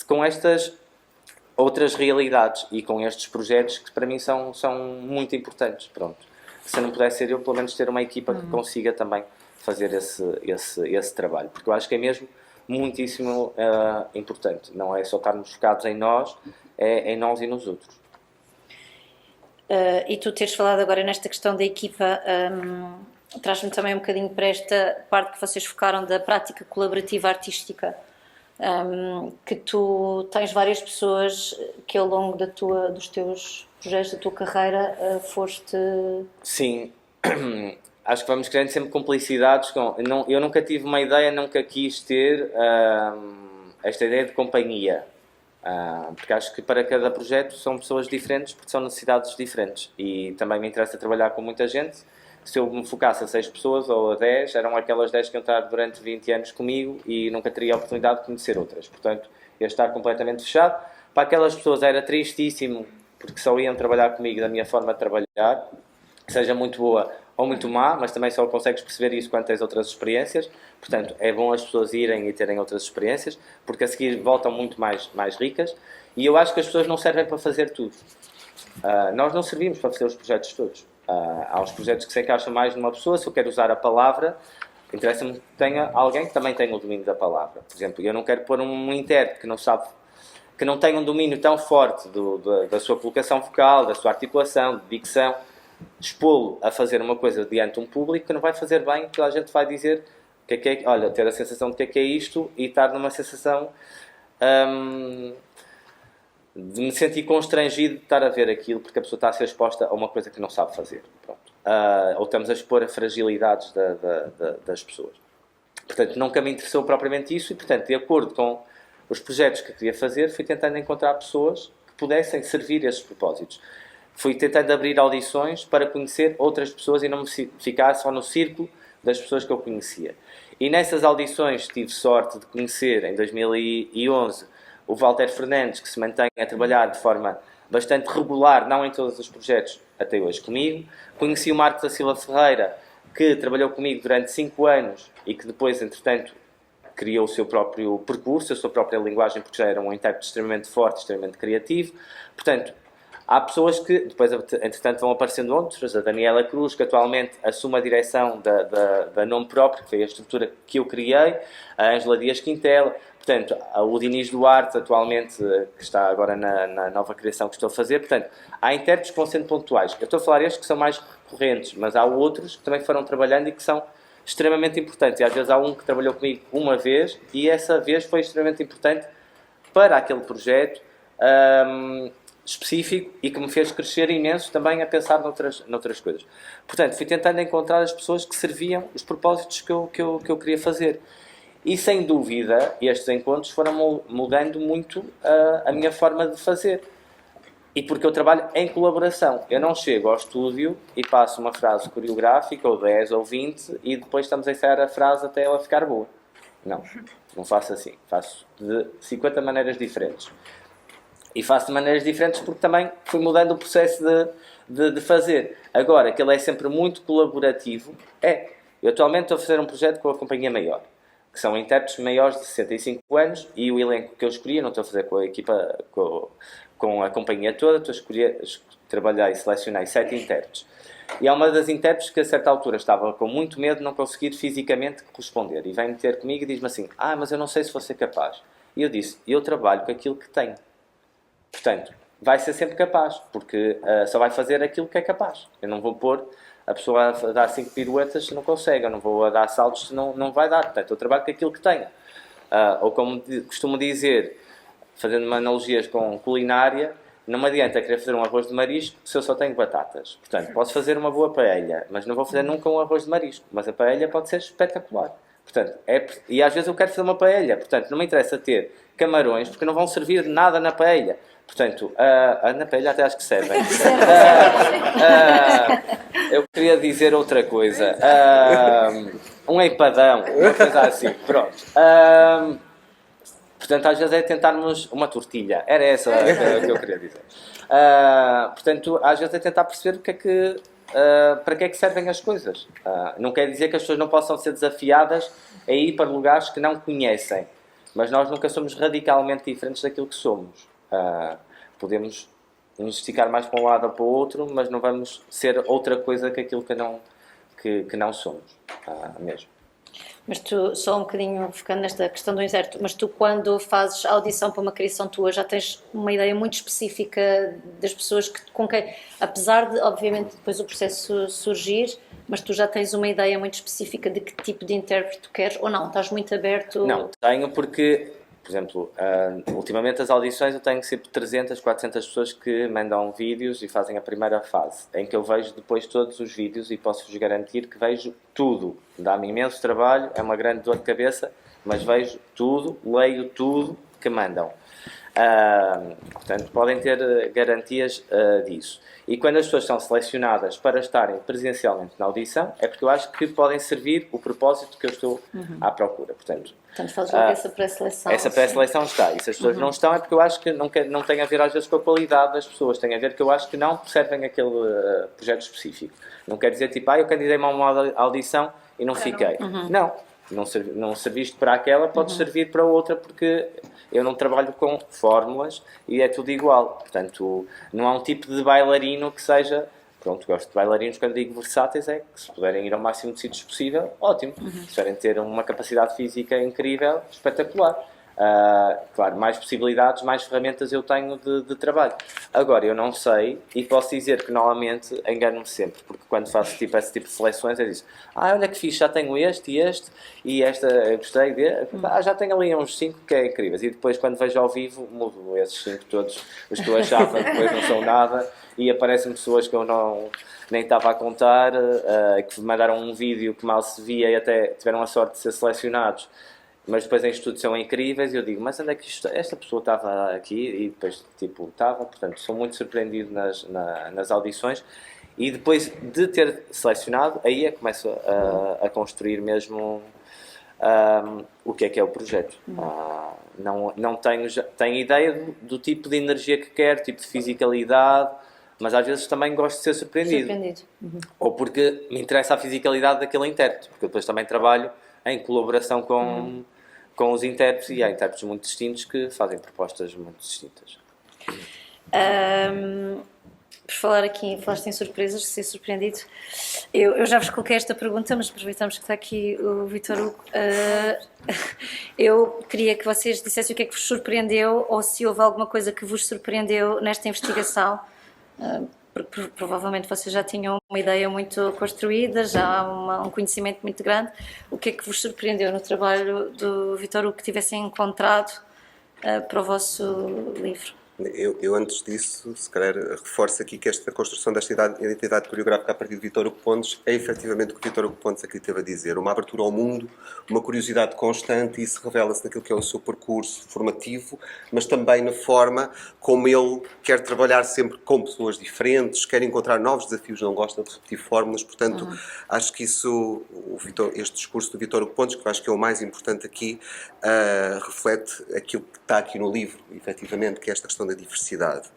com estas outras realidades e com estes projetos que para mim são muito importantes. Pronto. Se não pudesse ser eu, pelo menos ter uma equipa que consiga também fazer esse trabalho, porque eu acho que é mesmo muitíssimo importante. Não é só estarmos focados em nós, é em nós e nos outros. E tu teres falado agora nesta questão da equipa, traz-me também um bocadinho para esta parte que vocês focaram da prática colaborativa artística, que tu tens várias pessoas que ao longo dos teus projetos, da tua carreira, foste... Sim, acho que vamos criando sempre cumplicidades. Eu nunca tive uma ideia, nunca quis ter esta ideia de companhia. Porque acho que para cada projeto são pessoas diferentes, porque são necessidades diferentes. E também me interessa trabalhar com muita gente. Se eu me focasse a 6 pessoas ou a 10, eram aquelas 10 que iam estar durante 20 anos comigo e nunca teria a oportunidade de conhecer outras. Portanto, ia estar completamente fechado. Para aquelas pessoas era tristíssimo, porque só iam trabalhar comigo da minha forma de trabalhar, seja muito boa ou muito má, mas também só consegues perceber isso quando tens outras experiências. Portanto, é bom as pessoas irem e terem outras experiências, porque a seguir voltam muito mais ricas. E eu acho que as pessoas não servem para fazer tudo. Nós não servimos para fazer os projetos todos. Há uns projetos que se encaixam mais numa pessoa. Se eu quero usar a palavra, interessa-me que tenha alguém que também tenha o domínio da palavra. Por exemplo, eu não quero pôr um intérprete que não sabe, que não tem um domínio tão forte da sua colocação vocal, da sua articulação, de dicção, expô-lo a fazer uma coisa diante de um público que não vai fazer bem, porque a gente vai dizer olha, ter a sensação de que é isto e estar numa sensação de me sentir constrangido de estar a ver aquilo porque a pessoa está a ser exposta a uma coisa que não sabe fazer. Pronto. Ou estamos a expor a fragilidades das pessoas. Portanto, nunca me interessou propriamente isso e, portanto, de acordo com os projetos que queria fazer, fui tentando encontrar pessoas que pudessem servir esses propósitos. Fui tentando abrir audições para conhecer outras pessoas e não me ficar só no círculo das pessoas que eu conhecia. E nessas audições tive sorte de conhecer, em 2011, o Walter Fernandes, que se mantém a trabalhar de forma bastante regular, não em todos os projetos, até hoje comigo. Conheci o Marcos da Silva Ferreira, que trabalhou comigo durante 5 anos e que depois, entretanto, criou o seu próprio percurso, a sua própria linguagem, porque já era um intérprete extremamente forte, extremamente criativo. Portanto, há pessoas que, depois, entretanto, vão aparecendo outras. A Daniela Cruz, que atualmente assume a direção da Nome Próprio, que foi a estrutura que eu criei. A Ângela Dias Quintela. Portanto, o Diniz Duarte, atualmente, que está agora na nova criação que estou a fazer. Portanto, há intérpretes que vão sendo pontuais. Eu estou a falar estes que são mais recorrentes, mas há outros que também foram trabalhando e que são extremamente importantes. E às vezes há um que trabalhou comigo uma vez e essa vez foi extremamente importante para aquele projeto específico e que me fez crescer imenso também a pensar noutras coisas. Portanto, fui tentando encontrar as pessoas que serviam os propósitos que eu queria fazer. E, sem dúvida, estes encontros foram moldando muito a minha forma de fazer. E porque eu trabalho em colaboração. Eu não chego ao estúdio e passo uma frase coreográfica, ou 10 ou 20, e depois estamos a ensaiar a frase até ela ficar boa. Não faço assim. Faço de 50 maneiras diferentes. E faço de maneiras diferentes porque também fui mudando o processo de fazer. Agora, que ele é sempre muito colaborativo, eu atualmente estou a fazer um projeto com a Companhia Maior, que são intérpretes maiores de 65 anos, e o elenco que eu escolhi, eu não estou a fazer com a equipa, com a companhia toda, estou a escolher, trabalhar e selecionar 7 intérpretes. E há uma das intérpretes que a certa altura estava com muito medo de não conseguir fisicamente corresponder. E vem-me ter comigo e diz-me assim, mas eu não sei se vou ser capaz. E eu disse, eu trabalho com aquilo que tenho. Portanto, vai ser sempre capaz, porque só vai fazer aquilo que é capaz. Eu não vou pôr a pessoa a dar 5 piruetas se não consegue, eu não vou a dar saltos se não vai dar. Portanto, eu trabalho com aquilo que tenho. Ou como costumo dizer, fazendo analogias com culinária, não me adianta querer fazer um arroz de marisco se eu só tenho batatas. Portanto, posso fazer uma boa paella, mas não vou fazer nunca um arroz de marisco. Mas a paella pode ser espetacular. Portanto, e às vezes eu quero fazer uma paella. Portanto, não me interessa ter camarões, porque não vão servir de nada na paella. Portanto, na paella até acho que servem. Eu queria dizer outra coisa. Um empadão, uma coisa assim. Pronto. Portanto, às vezes é tentarmos uma tortilha. Era essa que eu queria dizer. Portanto, às vezes é tentar perceber para que é que servem as coisas. Não quer dizer que as pessoas não possam ser desafiadas a ir para lugares que não conhecem. Mas nós nunca somos radicalmente diferentes daquilo que somos. Podemos nos esticar mais para um lado ou para o outro, mas não vamos ser outra coisa que aquilo que não somos. Mesmo. Mas tu, só um bocadinho focando nesta questão do incerto, mas tu quando fazes audição para uma criação tua já tens uma ideia muito específica das pessoas com quem, apesar de obviamente depois o processo surgir, mas tu já tens uma ideia muito específica de que tipo de intérprete tu queres ou não? Estás muito aberto? Não, tenho porque, por exemplo, ultimamente as audições eu tenho sempre 300, 400 pessoas que mandam vídeos e fazem a primeira fase, em que eu vejo depois todos os vídeos e posso-vos garantir que vejo tudo. Dá-me imenso trabalho, é uma grande dor de cabeça, mas vejo tudo, leio tudo que mandam. Portanto, podem ter garantias disso. E quando as pessoas são selecionadas para estarem presencialmente na audição, é porque eu acho que podem servir o propósito que eu estou à procura. Portanto, fazes logo essa pré-seleção. Essa pré-seleção está. E se as pessoas não estão, é porque eu acho que não tem a ver às vezes com a qualidade das pessoas. Tem a ver que eu acho que não servem aquele projeto específico. Não quer dizer tipo, eu candidatei-me a uma audição e não fiquei. Não serviste para aquela, podes servir para outra, porque eu não trabalho com fórmulas e é tudo igual. Portanto, não há um tipo de bailarino que seja... Pronto, gosto de bailarinos, quando digo versáteis, é que se puderem ir ao máximo de sítios possível, ótimo. Se puderem ter uma capacidade física incrível, espetacular. Claro, mais possibilidades, mais ferramentas eu tenho de trabalho. Agora, eu não sei, e posso dizer que normalmente engano-me sempre, porque quando faço esse tipo de seleções, eu digo, olha que fixe, já tenho este, e esta, eu gostei de, já tenho ali uns 5 que é incríveis, e depois quando vejo ao vivo, mudo esses 5 todos, os que eu achava que depois não são nada, e aparecem pessoas que eu nem estava a contar, que me mandaram um vídeo que mal se via e até tiveram a sorte de ser selecionados, mas depois em estudos são incríveis e eu digo, mas onde é que esta pessoa estava aqui? E depois, estava. Portanto, sou muito surpreendido nas audições. E depois de ter selecionado, aí é que começo a construir mesmo o que é o projeto. Não tenho ideia do tipo de energia que quero, tipo de fisicalidade, mas às vezes também gosto de ser surpreendido. Ou porque me interessa a fisicalidade daquele intérprete, porque eu depois também trabalho em colaboração com os intérpretes, e há intérpretes muito distintos que fazem propostas muito distintas. Por falar aqui, falaste em surpresas, de ser surpreendido, eu já vos coloquei esta pergunta, mas aproveitamos que está aqui o Vítor Hugo. Eu queria que vocês dissessem o que é que vos surpreendeu, ou se houve alguma coisa que vos surpreendeu nesta investigação, porque provavelmente vocês já tinham uma ideia muito construída, já há um conhecimento muito grande. O que é que vos surpreendeu no trabalho do Vítor Hugo que tivessem encontrado para o vosso livro? Eu antes disso, se calhar, reforço aqui que esta construção desta identidade coreográfica a partir de Vítor Hugo Pontes é efetivamente o que Vítor Hugo Pontes aqui teve a dizer. Uma abertura ao mundo, uma curiosidade constante, e isso revela-se naquilo que é o seu percurso formativo, mas também na forma como ele quer trabalhar sempre com pessoas diferentes, quer encontrar novos desafios, não gosta de repetir fórmulas. Portanto, acho que isso, este discurso do Vítor Hugo Pontes, que eu acho que é o mais importante aqui, reflete aquilo que está aqui no livro, efetivamente, que é esta questão da diversidade.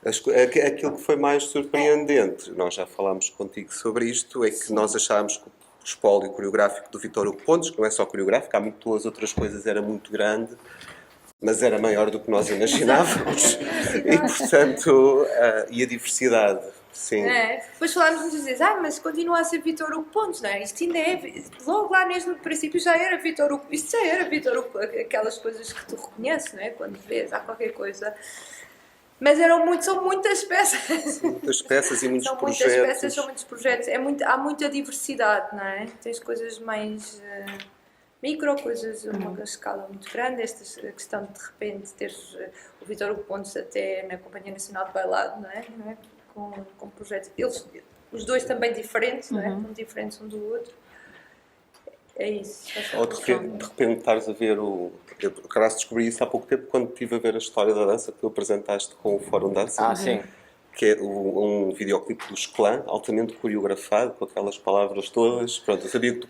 Aquilo que foi mais surpreendente, nós já falámos contigo sobre isto, é que nós achámos que o espólio coreográfico do Vítor Hugo Pontes, que não é só coreográfico, há muitas outras coisas, era muito grande, mas era maior do que nós imaginávamos. E, portanto, e a diversidade, sim. Depois falámos muitas vezes, mas continua a ser Vítor Hugo Pontes, não é? Isto ainda é, logo lá mesmo no princípio já era Vítor Hugo, isto já era Vítor Hugo, aquelas coisas que tu reconheces, não é? Quando vês, há qualquer coisa. Mas são muitas peças. Muitas peças e muitos são projetos. Muitas peças, são muitos projetos. Há muita diversidade, não é? Tens coisas mais micro, coisas uma escala muito grande. A questão de repente teres o Vítor Hugo Pontes até na Companhia Nacional de Bailado, não é? Com projetos. Os dois também diferentes, não é? Tão diferentes um do outro. É isso. Ou de repente estares a ver eu acabaste de descobrir isso há pouco tempo quando estive a ver a história da dança que tu apresentaste com o Fórum Dança. Sim. Que é um videoclipe dos Clã, altamente coreografado, com aquelas palavras todas. Pronto, eu sabia que tu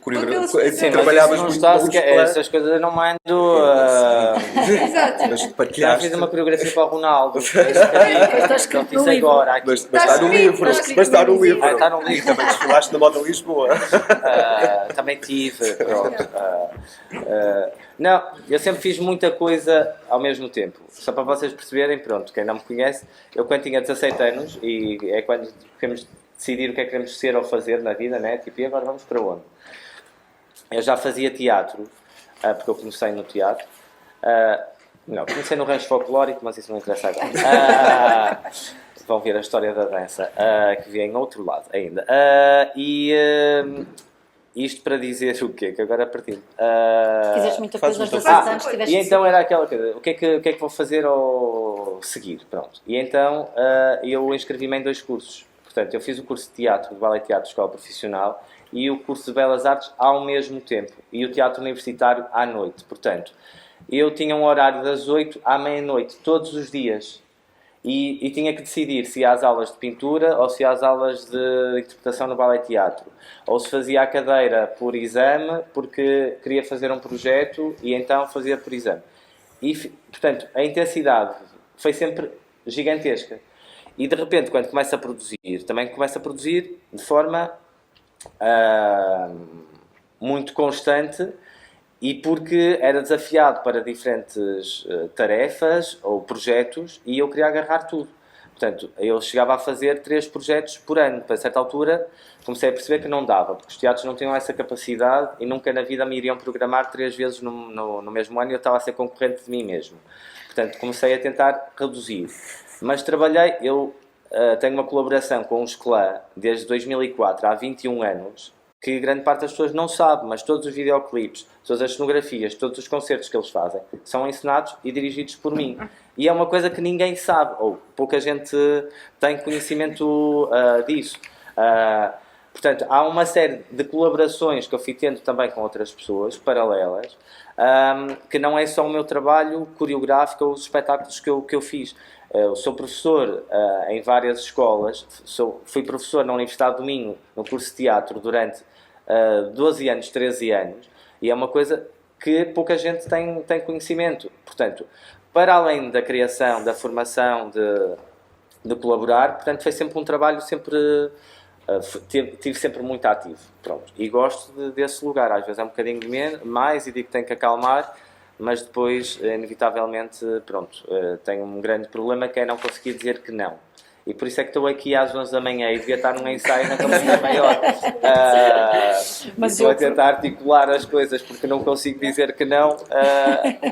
trabalhavas muito com os Clã. Essas coisas eu não mando. Exato. Mas Já partilhaste. fiz uma coreografia para o Ronaldo. escrito Então, no livro. agora aqui. Mas está no livro. Mas está no livro. Está no livro. Também desfilaste na Moda Lisboa. Também tive. Pronto. Não, eu sempre fiz muita coisa ao mesmo tempo. Só para vocês perceberem, pronto, quem não me conhece, eu quando tinha 17 anos, e é quando queremos decidir o que é que queremos ser ou fazer na vida, né? Tipo, e agora vamos para onde? Eu já fazia teatro, porque eu comecei no teatro. Não, comecei no rancho folclórico, mas isso não interessa agora. Vão ver a história da dança, que vem em outro lado ainda. Isto para dizer o quê? Que agora partilho. Fizeste muita coisa aos 16 anos, tiveste E então era aquela coisa, o que é que vou fazer ou seguir? Pronto. E então eu inscrevi-me em 2 cursos. Portanto, eu fiz o curso de teatro, de ballet teatro, escola profissional, e o curso de belas artes ao mesmo tempo. E o teatro universitário à noite. Portanto, eu tinha um horário das 8 à meia-noite, todos os dias. E tinha que decidir se ia às aulas de pintura ou se ia às aulas de interpretação no ballet teatro. Ou se fazia a cadeira por exame, porque queria fazer um projeto e então fazia por exame. E, portanto, a intensidade foi sempre gigantesca. E de repente, quando começa a produzir, também começa a produzir de forma muito constante, e porque era desafiado para diferentes tarefas ou projetos e eu queria agarrar tudo. Portanto, eu chegava a fazer 3 projetos por ano. Para certa altura, comecei a perceber que não dava, porque os teatros não tinham essa capacidade e nunca na vida me iriam programar 3 vezes no mesmo ano e eu estava a ser concorrente de mim mesmo. Portanto, comecei a tentar reduzir. Mas trabalhei, eu tenho uma colaboração com os Clã desde 2004, há 21 anos, que grande parte das pessoas não sabe, mas todos os videoclipes, todas as cenografias, todos os concertos que eles fazem, são encenados e dirigidos por mim. E é uma coisa que ninguém sabe, ou pouca gente tem conhecimento disso. Portanto, há uma série de colaborações que eu fui tendo também com outras pessoas, paralelas, que não é só o meu trabalho coreográfico ou os espetáculos que eu fiz. Eu sou professor em várias escolas, fui professor na Universidade do Minho, no curso de teatro, durante 12 anos, 13 anos, e é uma coisa que pouca gente tem conhecimento. Portanto, para além da criação, da formação, de colaborar, portanto, foi sempre um trabalho, tive sempre muito ativo. Pronto. E gosto desse lugar, às vezes é um bocadinho mais e digo que tenho que acalmar, mas depois, inevitavelmente, pronto, tenho um grande problema que é não conseguir dizer que não. E por isso é que estou aqui às 11 da manhã e devia estar num ensaio na Companhia Maior. Mas estou a tentar articular as coisas porque não consigo dizer que não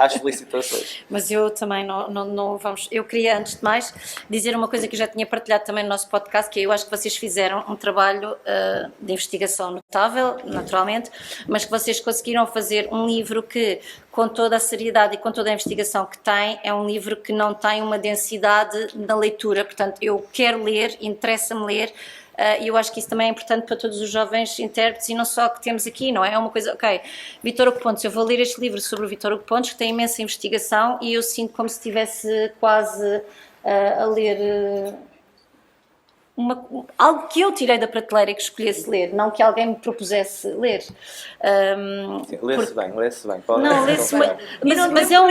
às felicitações. Mas eu também não vamos... Eu queria, antes de mais, dizer uma coisa que eu já tinha partilhado também no nosso podcast, que eu acho que vocês fizeram um trabalho de investigação notável, naturalmente, mas que vocês conseguiram fazer um livro que com toda a seriedade e com toda a investigação que tem, é um livro que não tem uma densidade na leitura, portanto eu quero ler, interessa-me ler, e eu acho que isso também é importante para todos os jovens intérpretes e não só que temos aqui, não é? É uma coisa, ok, Vítor Hugo Pontes, eu vou ler este livro sobre o Vítor Hugo Pontes que tem imensa investigação e eu sinto como se estivesse quase a ler algo que eu tirei da prateleira e que escolhesse ler, não que alguém me propusesse ler. Lê-se bem, lê-se bem. Não, lê-se bem. Mas é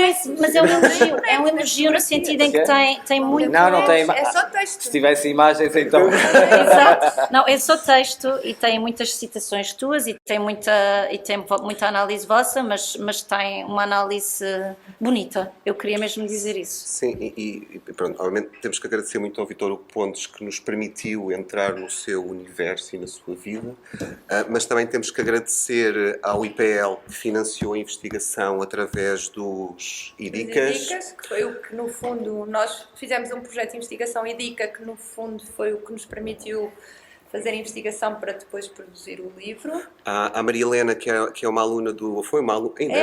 um elogio, é um elogio no sentido em que tem muito... Não tem É só texto. Se tivesse imagens, então... Exato. Não, é só texto e tem muitas citações tuas e tem muita análise vossa, mas tem uma análise bonita. Eu queria mesmo dizer isso. Sim, e pronto, obviamente temos que agradecer muito ao Vítor Hugo Pontes que nos permitiu entrar no seu universo e na sua vida, mas também temos que agradecer ao IPL que financiou a investigação através dos IDICAs. Que foi o que no fundo nós fizemos um projeto de investigação IDICA que no fundo foi o que nos permitiu fazer a investigação para depois produzir o livro. A Maria Helena, que é uma aluna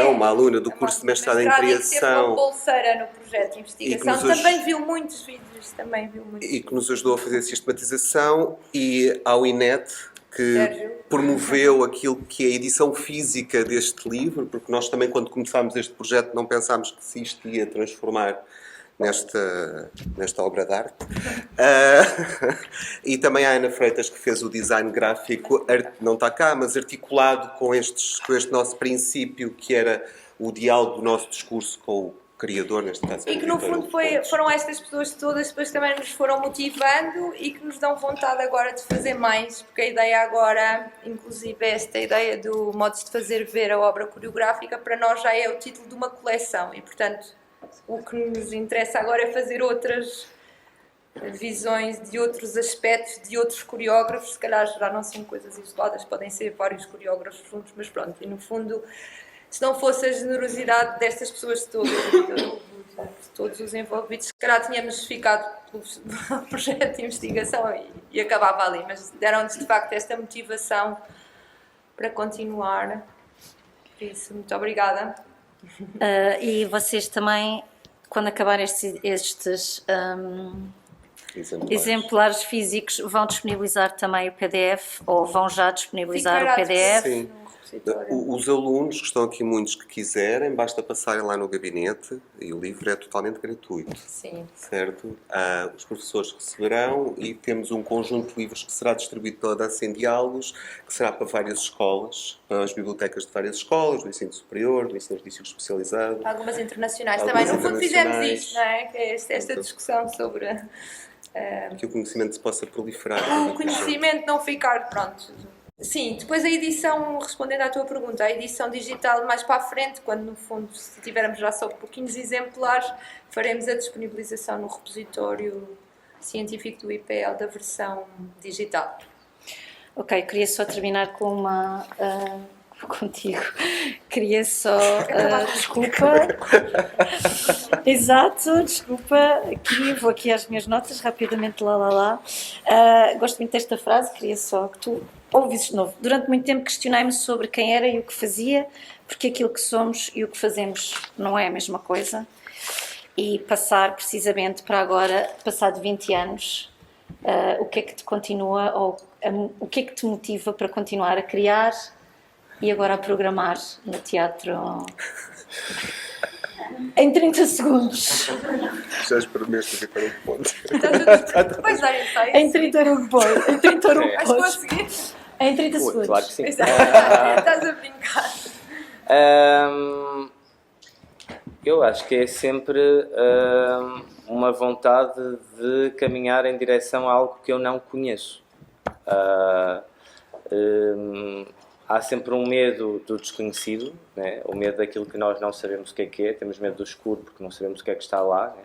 uma aluna do curso de mestrado em Criação. E teve uma bolseira no projeto de investigação. Também viu muitos vídeos. E que nos ajudou a fazer a sistematização. E ao INET, que promoveu aquilo que é a edição física deste livro, porque nós também, quando começámos este projeto, não pensámos que se isto ia transformar nesta obra de arte. E também a Ana Freitas, que fez o design gráfico, não está cá, mas articulado com este nosso princípio, que era o diálogo do nosso discurso com o criador, neste caso. E que no fundo foram estas pessoas todas que depois também nos foram motivando e que nos dão vontade agora de fazer mais, porque a ideia agora, inclusive esta ideia do Modos de Fazer Ver a Obra Coreográfica, para nós já é o título de uma coleção e, portanto, o que nos interessa agora é fazer outras visões de outros aspectos, de outros coreógrafos, se calhar já não são coisas isoladas, podem ser vários coreógrafos juntos, mas pronto, e no fundo, se não fosse a generosidade destas pessoas todas, de todos os envolvidos, se calhar tínhamos ficado pelo projeto de investigação e acabava ali, mas deram-nos de facto esta motivação para continuar. Por isso, muito obrigada. E vocês também, quando acabarem estes exemplares físicos, vão disponibilizar também o PDF ou vão já disponibilizar o PDF? Sim. Os alunos, que estão aqui muitos que quiserem, basta passarem lá no gabinete e o livro é totalmente gratuito. Sim. Certo? Os professores receberão e temos um conjunto de livros que será distribuído pela Dança em Diálogos, que será para várias escolas, para as bibliotecas de várias escolas, do ensino superior, do ensino artístico especializado. Algumas internacionais também. No fundo fizemos isto, não é? Que é esta discussão sobre... que o conhecimento se possa proliferar. O conhecimento não ficar, pronto... Sim, depois a edição, respondendo à tua pergunta, a edição digital mais para a frente, quando no fundo, se tivermos já só pouquinhos exemplares, faremos a disponibilização no repositório científico do IPL da versão digital. Ok, queria só terminar com uma... contigo. Queria só... desculpa. Exato, desculpa. Vou aqui às minhas notas, rapidamente, gosto muito desta frase, queria só que tu ouvisses de novo. Durante muito tempo questionei-me sobre quem era e o que fazia, porque aquilo que somos e o que fazemos não é a mesma coisa. E passar precisamente para agora, passado 20 anos, o que é que te continua, ou o que é que te motiva para continuar a criar e agora a programar no teatro em 30 segundos. Já espremeste o Vítor Hugo Pontes. Vais dar insight? Em 30 Pontes. Vais conseguir? Em 30 segundos. Claro que sim. Estás a brincar. Eu acho que é sempre uma vontade de caminhar em direção a algo que eu não conheço. Há sempre um medo do desconhecido, né? O medo daquilo que nós não sabemos o que é, temos medo do escuro porque não sabemos o que é que está lá, né?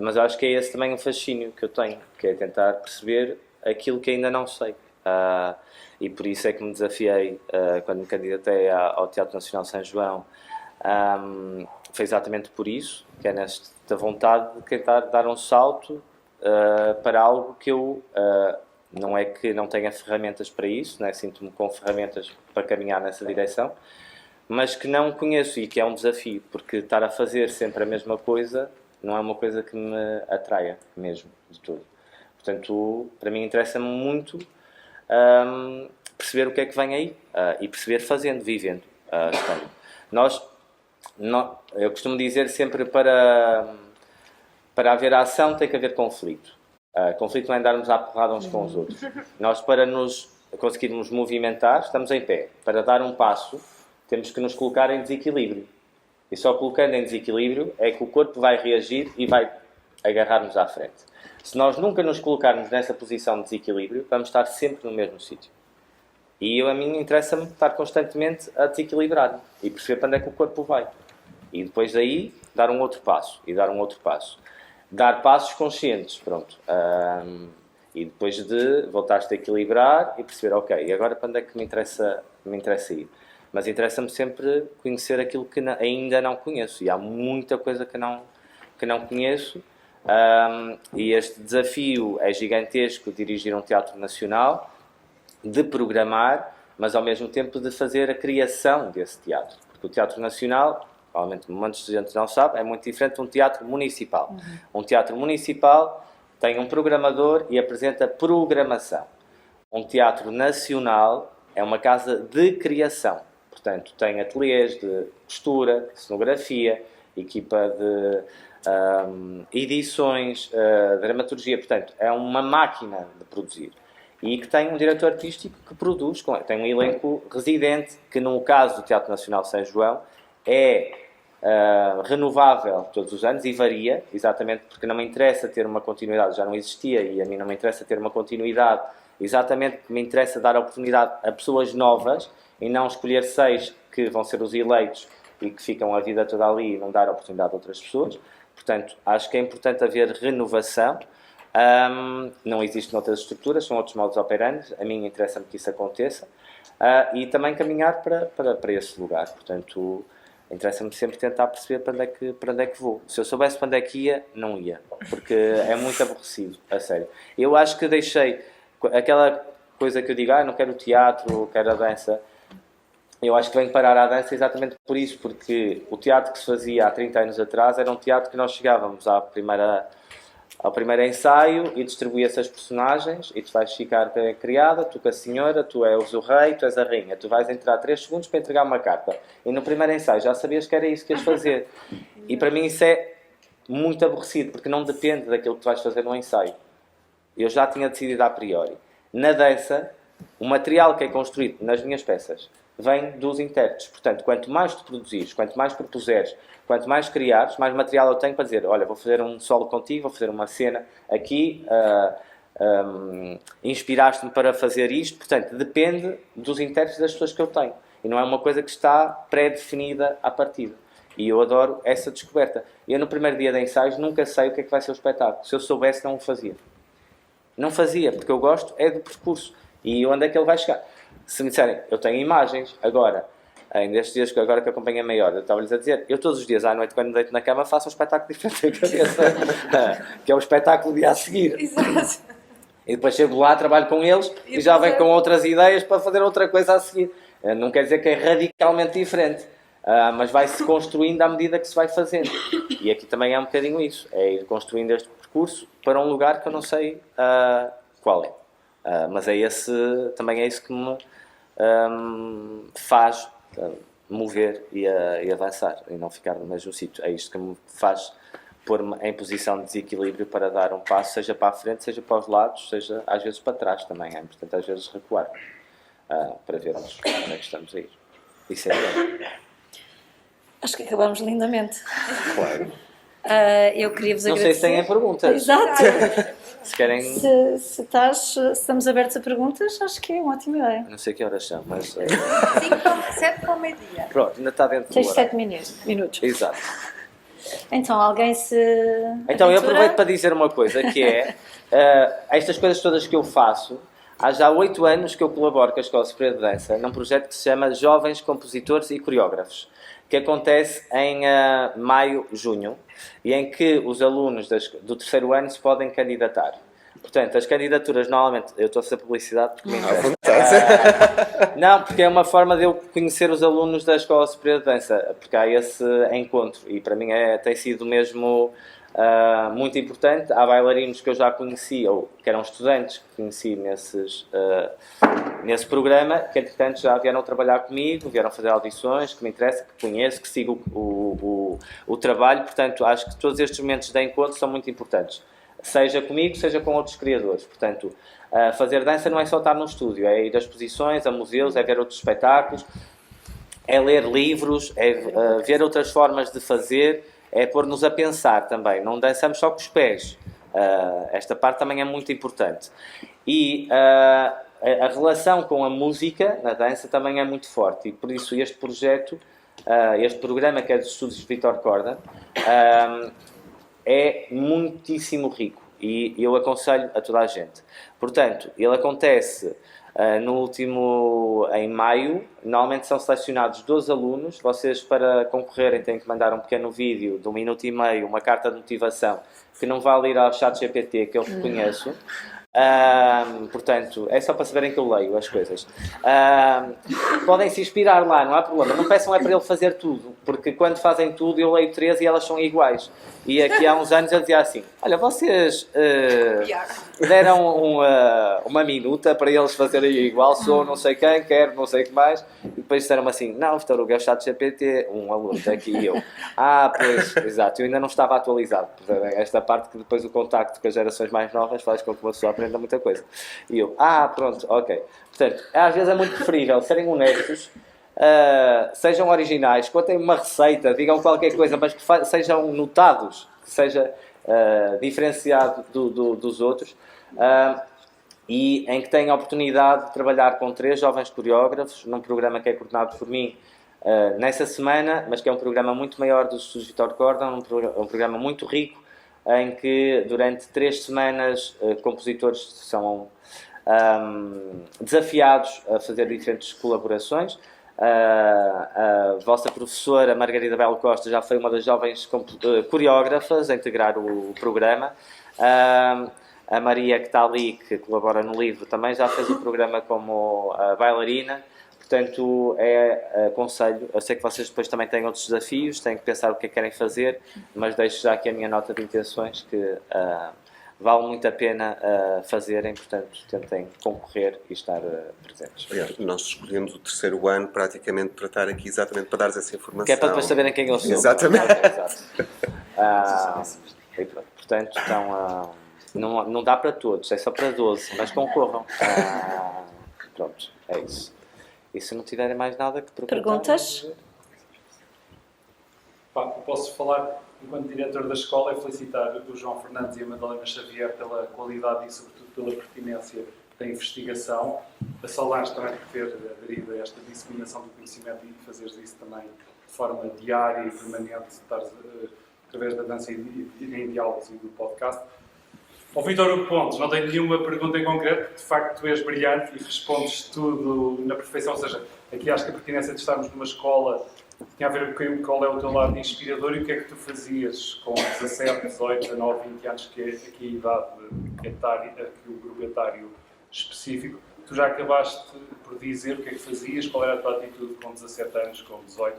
Mas eu acho que é esse também um fascínio que eu tenho, que é tentar perceber aquilo que ainda não sei. E por isso é que me desafiei, quando me candidatei ao Teatro Nacional São João, foi exatamente por isso, que é nesta vontade de tentar dar um salto para algo que eu... não é que não tenha ferramentas para isso, né? Sinto-me com ferramentas para caminhar nessa direção, mas que não conheço e que é um desafio, porque estar a fazer sempre a mesma coisa não é uma coisa que me atraia mesmo, de todo. Portanto, para mim interessa-me muito perceber o que é que vem aí e perceber fazendo, vivendo, estando. Eu costumo dizer sempre para haver ação tem que haver conflito. Conflito não é andarmos à porrada uns com os outros. Nós, para nos conseguirmos movimentar, estamos em pé. Para dar um passo, temos que nos colocar em desequilíbrio. E só colocando em desequilíbrio é que o corpo vai reagir e vai agarrar-nos à frente. Se nós nunca nos colocarmos nessa posição de desequilíbrio, vamos estar sempre no mesmo sítio. E a mim interessa-me estar constantemente a desequilibrar e perceber para onde é que o corpo vai. E depois daí, dar um outro passo. E dar um outro passo. Dar passos conscientes, pronto. E depois de voltar-te a equilibrar e perceber, ok, e agora para onde é que me interessa ir? Mas interessa-me sempre conhecer aquilo que ainda não conheço. E há muita coisa que não conheço. E este desafio é gigantesco, dirigir um teatro nacional, de programar, mas ao mesmo tempo de fazer a criação desse teatro. Porque o teatro nacional, provavelmente muitos estudantes não sabem, é muito diferente de um teatro municipal. Um teatro municipal tem um programador e apresenta programação. Um teatro nacional é uma casa de criação. Portanto, tem ateliês de costura, cenografia, equipa de edições, dramaturgia. Portanto, é uma máquina de produzir. E que tem um diretor artístico que produz, tem um elenco residente, que no caso do Teatro Nacional de São João é renovável todos os anos e varia, exatamente porque não me interessa ter uma continuidade, já não existia e a mim não me interessa ter uma continuidade, exatamente porque me interessa dar a oportunidade a pessoas novas e não escolher 6 que vão ser os eleitos e que ficam a vida toda ali e não dar a oportunidade a outras pessoas. Portanto, acho que é importante haver renovação. Não existe noutras estruturas, são outros modos operantes. A mim interessa-me que isso aconteça e também caminhar para esse lugar. Portanto, interessa-me sempre tentar perceber para onde é que vou. Se eu soubesse para onde é que ia, não ia, porque é muito aborrecido, a sério. Eu acho que deixei aquela coisa que eu digo, não quero o teatro, quero a dança. Eu acho que venho parar à dança exatamente por isso, porque o teatro que se fazia há 30 anos atrás era um teatro que nós chegávamos ao primeiro ensaio e distribuía-se as personagens e tu vais ficar criada, tu com a senhora, tu és o rei, tu és a rainha, tu vais entrar 3 segundos para entregar uma carta e no primeiro ensaio já sabias que era isso que ias fazer e para mim isso é muito aborrecido porque não depende daquilo que tu vais fazer no ensaio. Eu já tinha decidido a priori. Na dança, o material que é construído nas minhas peças vem dos intérpretes. Portanto, quanto mais tu produzires, quanto mais propuseres, quanto mais criares, mais material eu tenho para dizer, olha, vou fazer um solo contigo, vou fazer uma cena aqui, inspiraste-me para fazer isto. Portanto, depende dos intérpretes das pessoas que eu tenho. E não é uma coisa que está pré-definida à partida. E eu adoro essa descoberta. Eu, no primeiro dia de ensaios, nunca sei o que é que vai ser o espetáculo. Se eu soubesse, não o fazia. Não fazia, porque eu gosto é do percurso. E onde é que ele vai chegar? Se me disserem, eu tenho imagens, agora, ainda estes dias agora que acompanho a maior, eu estava-lhes a dizer, eu todos os dias à noite, quando me deito na cama, faço um espetáculo diferente da cabeça, que é o espetáculo do dia a seguir. Exato. E depois chego lá, trabalho com eles e já venho com outras ideias para fazer outra coisa a seguir. Não quer dizer que é radicalmente diferente, mas vai-se construindo à medida que se vai fazendo. E aqui também é um bocadinho isso, é ir construindo este percurso para um lugar que eu não sei qual é. Mas também é isso que me faz mover e avançar e não ficar no mesmo sítio. É isto que me faz pôr-me em posição de desequilíbrio para dar um passo, seja para a frente, seja para os lados, seja às vezes para trás também. É importante às vezes recuar para vermos onde é que estamos a ir. Isso é bom. Acho que acabamos lindamente. Claro. Eu queria vos Não agradecer. sei se têm perguntas. Exato. Se querem... Se estamos abertos a perguntas, acho que é uma ótima ideia. Não sei que horas são, mas... 7 para o meio-dia. Pronto, ainda está dentro do Tens horário. 7 minutos. Exato. Então, alguém se Então, eu aventura? aproveito para dizer uma coisa, que é... estas coisas todas que eu faço, há já 8 anos que eu colaboro com a Escola Superior de Dança num projeto que se chama Jovens Compositores e Coreógrafos, que acontece em maio, junho, e em que os alunos do terceiro ano se podem candidatar. Portanto, as candidaturas, normalmente, eu estou a fazer publicidade porque me interessa. Vontade. Não, porque é uma forma de eu conhecer os alunos da Escola Superior de Dança, porque há esse encontro e para mim tem sido mesmo muito importante. Há bailarinos que eu já conheci, ou que eram estudantes que conheci nesse programa, que entretanto já vieram trabalhar comigo, vieram fazer audições, que me interessa, que conheço, que sigo o trabalho. Portanto, acho que todos estes momentos de encontro são muito importantes. Seja comigo, seja com outros criadores. Portanto, fazer dança não é só estar no estúdio, é ir a exposições, a museus, é ver outros espetáculos, é ler livros, é ver outras formas de fazer, é pôr-nos a pensar também. Não dançamos só com os pés. Esta parte também é muito importante. E a relação com a música na dança também é muito forte. E por isso este projeto, este programa que é dos Estudos Vítor Corda, é muitíssimo rico e eu aconselho a toda a gente. Portanto, ele acontece em maio. Normalmente são selecionados 12 alunos. Vocês, para concorrerem, têm que mandar um pequeno vídeo de 1 minuto e meio, uma carta de motivação, que não vale ir ao chat GPT, que eu reconheço. Portanto, é só para saberem que eu leio as coisas. Podem se inspirar lá, não há problema. Não peçam para ele fazer tudo, porque quando fazem tudo eu leio 13 e elas são iguais. E aqui há uns anos eu dizia assim: olha, vocês deram uma minuta para eles fazerem igual, sou não sei quem, quero não sei o que mais, e depois disseram-me assim: não, Vitor Hugo, é o chat GPT, um aluno aqui e eu. Pois, exato, eu ainda não estava atualizado. Esta parte que depois o contacto com as gerações mais novas faz com que uma pessoa aprenda muita coisa. E eu, pronto, ok. Portanto, às vezes é muito preferível serem honestos, sejam originais, contem uma receita, digam qualquer coisa, mas que sejam notados, que seja diferenciado dos outros, e em que tenham a oportunidade de trabalhar com 3 jovens coreógrafos num programa que é coordenado por mim nessa semana, mas que é um programa muito maior dos Estudos Vítor Corda, um programa muito rico, em que durante 3 semanas compositores são desafiados a fazer diferentes colaborações. A vossa professora Margarida Belo Costa já foi uma das jovens coreógrafas a integrar o programa. A Maria, que está ali, que colabora no livro, também já fez o programa como bailarina. Portanto, aconselho. Eu sei que vocês depois também têm outros desafios, têm que pensar o que é que querem fazer, mas deixo já aqui a minha nota de intenções, que vale muito a pena fazerem. Portanto, tentem concorrer e estar presentes. Aliás, nós escolhemos o 3º ano praticamente para estar aqui exatamente para dar essa informação. Que é para depois saberem quem eles são. Exatamente. E pronto. Portanto, então, não dá para todos, é só para 12, mas concorram. Pronto, é isso. E se não tiverem mais nada que perguntar... Perguntas? Posso falar, enquanto diretor da escola, e felicitar o João Fernandes e a Madalena Xavier pela qualidade e, sobretudo, pela pertinência da investigação. A Solange também por ter aderido a esta disseminação do conhecimento e fazeres isso também de forma diária e permanente, através da dança em diálogos e do podcast. Ao Vitor Hugo Pontes, não tenho nenhuma pergunta em concreto, porque de facto tu és brilhante e respondes tudo na perfeição. Ou seja, aqui acho que a pertinência de estarmos numa escola tinha a ver com qual é o teu lado inspirador e o que é que tu fazias com 17, 18, 19, 20 anos, que é aqui a idade etária, aqui o grupo etário específico. Tu já acabaste por dizer o que é que fazias, qual era a tua atitude com 17 anos, com 18,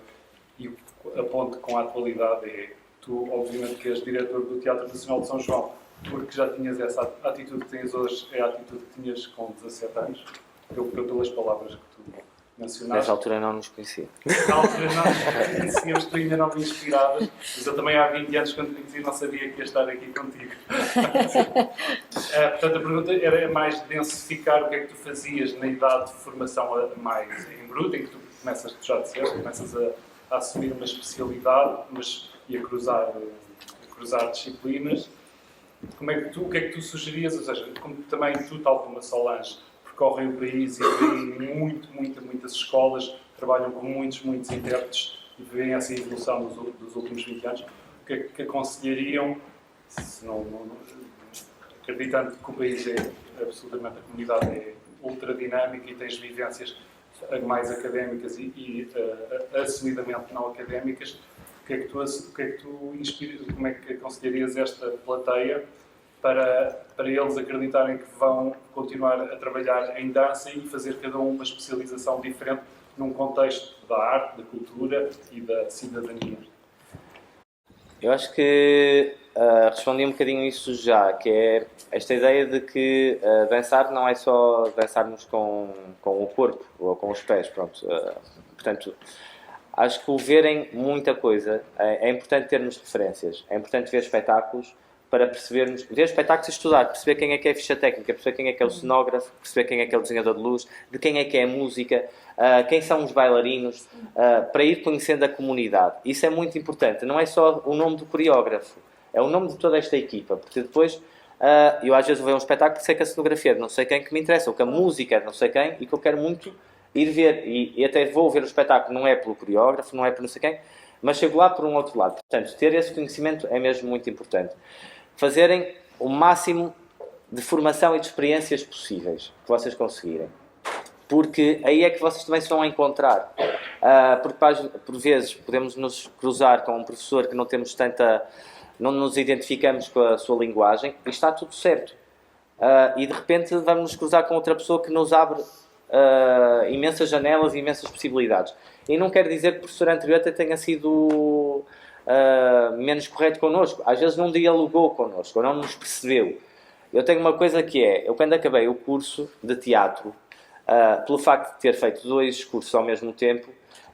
e a ponto com a atualidade é, tu obviamente que és diretor do Teatro Nacional de São João, porque já tinhas essa atitude que tens hoje, é a atitude que tinhas com 17 anos, pelas palavras que tu mencionaste. Nessa altura não nos conhecia. Na altura não nos conhecíamos, tu ainda não me inspiravas, mas eu também há 20 anos, quando te conheci, não sabia que ia estar aqui contigo. Portanto, a pergunta era mais densificar o que é que tu fazias na idade de formação mais em bruto, em que tu começas, tu já disseste, começas a assumir uma especialidade, e a cruzar disciplinas. O que é que tu sugerias? Ou seja, como também tu, tal como a Solange, percorrem o país e veem muitas escolas, trabalham com muitos intérpretes e veem essa evolução dos últimos 20 anos, o que é que aconselhariam, se não, acreditando que o país absolutamente, a comunidade é ultra dinâmica e tens vivências mais académicas e assumidamente não académicas, como é que aconselharias esta plateia para eles acreditarem que vão continuar a trabalhar em dança e fazer cada um uma especialização diferente num contexto da arte, da cultura e da cidadania? Eu acho que respondi um bocadinho isso já, que é esta ideia de que dançar não é só dançarmos com o corpo ou com os pés, pronto. Portanto, acho que o verem muita coisa, é importante termos referências, é importante ver espetáculos para percebermos, ver espetáculos e estudar, perceber quem é que é a ficha técnica, perceber quem é que é o cenógrafo, perceber quem é que é o desenhador de luz, de quem é que é a música, quem são os bailarinos, para ir conhecendo a comunidade. Isso é muito importante, não é só o nome do coreógrafo, é o nome de toda esta equipa, porque depois eu às vezes vou ver um espetáculo e sei que a cenografia é de não sei quem que me interessa, ou que a música é de não sei quem, e que eu quero muito ir ver, e até vou ver o espetáculo, não é pelo coreógrafo, não é por não sei quem, mas chego lá por um outro lado. Portanto, ter esse conhecimento é mesmo muito importante. Fazerem o máximo de formação e de experiências possíveis que vocês conseguirem. Porque aí é que vocês também se vão encontrar. Porque por vezes podemos nos cruzar com um professor que não nos identificamos com a sua linguagem e está tudo certo. E de repente vamos nos cruzar com outra pessoa que nos abre imensas janelas e imensas possibilidades. E não quer dizer que o professor anterior tenha sido menos correto connosco. Às vezes não dialogou connosco, ou não nos percebeu. Eu tenho uma coisa que eu quando acabei o curso de teatro, pelo facto de ter feito 2 cursos ao mesmo tempo,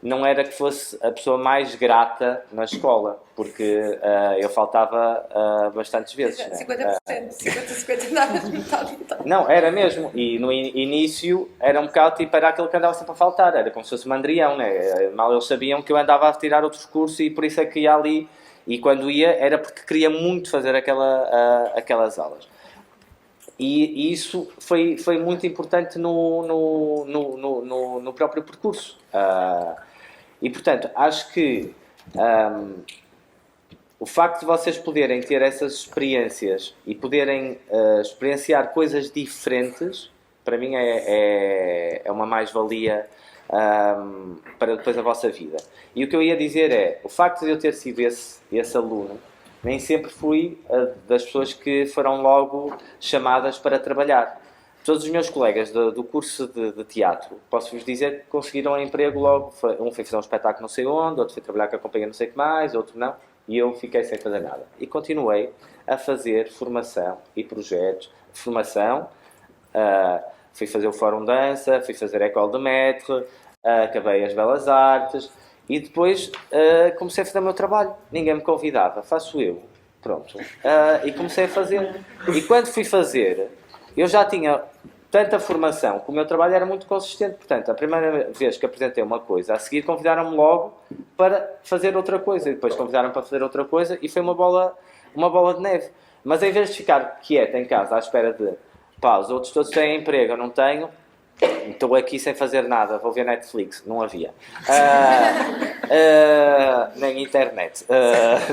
não era que fosse a pessoa mais grata na escola, porque eu faltava bastantes vezes. 50%, 50-50, nada, metade. Não, era mesmo. E no início era um bocado tipo, era aquele que andava sempre a faltar. Era como se fosse mandrião, né? Mal eles sabiam que eu andava a tirar outros cursos e por isso é que ia ali. E quando ia era porque queria muito fazer aquelas aulas. E isso foi muito importante no próprio percurso. E portanto, acho que o facto de vocês poderem ter essas experiências e poderem experienciar coisas diferentes, para mim é uma mais-valia para depois a vossa vida. E o que eu ia dizer é, o facto de eu ter sido esse aluno, nem sempre fui das pessoas que foram logo chamadas para trabalhar. Todos os meus colegas do curso de teatro, posso-vos dizer que conseguiram um emprego logo. Um foi fazer um espetáculo não sei onde, outro foi trabalhar com a companhia não sei o que mais, outro não. E eu fiquei sem fazer nada. E continuei a fazer formação e projetos. Formação, fui fazer o Fórum Dança, fui fazer a École de Maître, acabei as Belas Artes e depois comecei a fazer o meu trabalho. Ninguém me convidava, faço eu. Pronto. E comecei a fazer. E quando fui fazer, eu já tinha tanta formação que o meu trabalho era muito consistente. Portanto, a primeira vez que apresentei uma coisa, a seguir convidaram-me logo para fazer outra coisa. E depois convidaram-me para fazer outra coisa e foi uma bola de neve. Mas em vez de ficar quieto em casa à espera de os outros todos têm emprego, eu não tenho, estou aqui sem fazer nada, vou ver Netflix. Não havia. Nem internet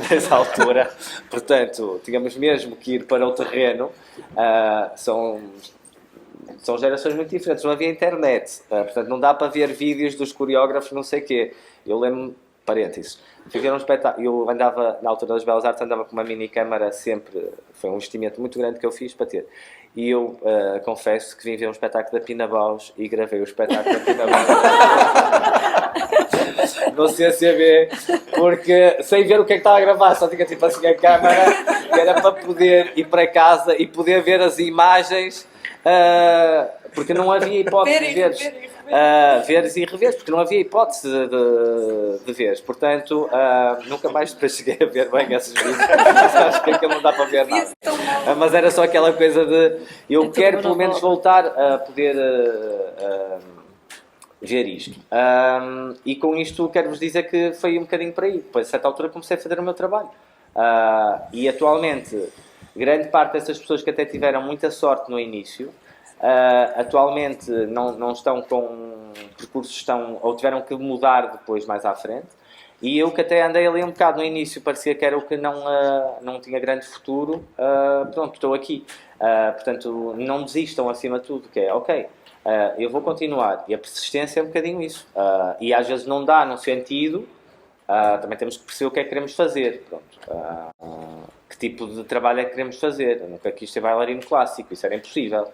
nessa altura. Portanto, tínhamos mesmo que ir para o terreno. São gerações muito diferentes, não havia internet, portanto não dá para ver vídeos dos coreógrafos, não sei o quê. Eu lembro-me, parênteses, fui ver um espetáculo, eu andava, na altura das Belas Artes, andava com uma mini câmara sempre, foi um investimento muito grande que eu fiz para ter. E eu confesso que vim ver um espetáculo da Pina Bausch e gravei o espetáculo da Pina Bausch no CCB, porque sem ver o que é que estava a gravar, só tinha tipo assim a câmara, que era para poder ir para casa e poder ver as imagens. Porque não havia hipótese de veres e reveres, porque não havia hipótese de veres. Portanto, nunca mais depois cheguei a ver bem esses vídeos. Acho que aquilo não dá para ver nada. Mas era só aquela coisa de eu quero pelo menos voltar a poder ver isto. E com isto quero-vos dizer que foi um bocadinho para aí. Depois, a certa altura, comecei a fazer o meu trabalho. E atualmente, grande parte dessas pessoas que até tiveram muita sorte no início, atualmente não estão com percursos, ou tiveram que mudar depois mais à frente. E eu que até andei ali um bocado no início, parecia que era o que não tinha grande futuro, pronto, estou aqui. Portanto, não desistam acima de tudo, que é ok, eu vou continuar. E a persistência é um bocadinho isso. E às vezes não dá no sentido, também temos que perceber o que é que queremos fazer. Pronto. que tipo de trabalho é que queremos fazer. Eu nunca quis ser bailarino clássico, isso era impossível.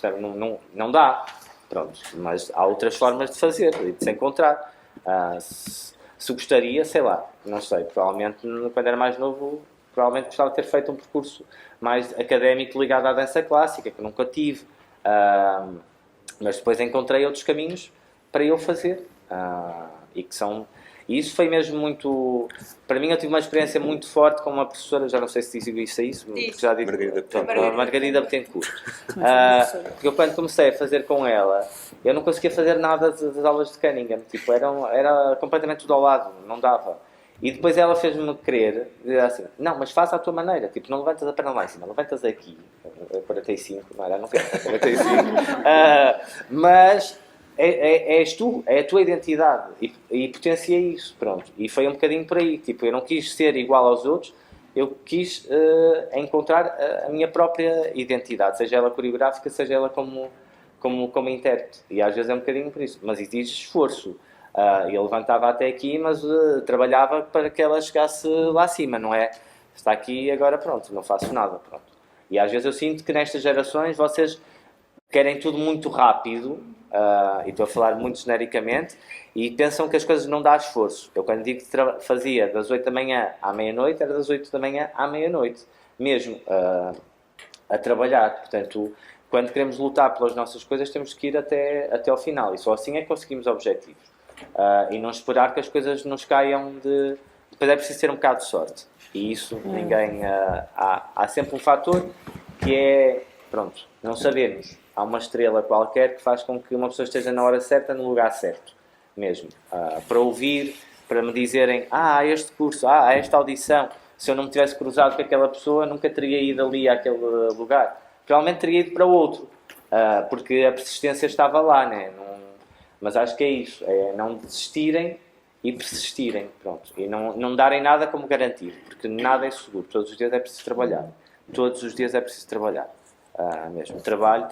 Portanto, não dá. Pronto, mas há outras formas de fazer e de se encontrar. Se gostaria, sei lá, não sei, provavelmente quando era mais novo, provavelmente gostava de ter feito um percurso mais académico ligado à dança clássica, que nunca tive. Mas depois encontrei outros caminhos para eu fazer. E isso foi mesmo muito... Para mim, eu tive uma experiência muito forte com uma professora, já não sei se disse isso, porque já disse... Margarida Betancourt. Porque eu, quando comecei a fazer com ela, eu não conseguia fazer nada das aulas de Cunningham. Tipo, era completamente tudo ao lado, não dava. E depois ela fez-me crer, dizer assim, não, mas faz à tua maneira. Tipo, não levantas a perna lá em cima, levantas aqui. 45, não era? Não foi 45. Mas... És tu, é a tua identidade e potencia isso, pronto. E foi um bocadinho por aí, tipo, eu não quis ser igual aos outros, eu quis encontrar a minha própria identidade, seja ela coreográfica, seja ela como intérprete. E às vezes é um bocadinho por isso, mas exige esforço. Eu levantava até aqui, mas trabalhava para que ela chegasse lá acima, não é? Está aqui agora, pronto, não faço nada, pronto. E às vezes eu sinto que nestas gerações vocês querem tudo muito rápido, e estou a falar muito genericamente, e pensam que as coisas não dão esforço. Eu, quando digo que fazia das 8 da manhã à meia-noite, era das 8 da manhã à meia-noite, mesmo a trabalhar. Portanto, quando queremos lutar pelas nossas coisas, temos que ir até ao final, e só assim é que conseguimos objetivos. E não esperar que as coisas nos caiam de... Depois é preciso ter um bocado de sorte, e isso ninguém... Há sempre um fator que é, pronto, não sabemos. Há uma estrela qualquer que faz com que uma pessoa esteja na hora certa, no lugar certo, mesmo. Para ouvir, para me dizerem, este curso, esta audição, se eu não me tivesse cruzado com aquela pessoa, nunca teria ido ali àquele lugar. Provavelmente teria ido para outro, porque a persistência estava lá, né? Mas acho que é isso, é não desistirem e persistirem, pronto. E não darem nada como garantido, porque nada é seguro, todos os dias é preciso trabalhar. Todos os dias é preciso trabalhar. Mesmo. Trabalho.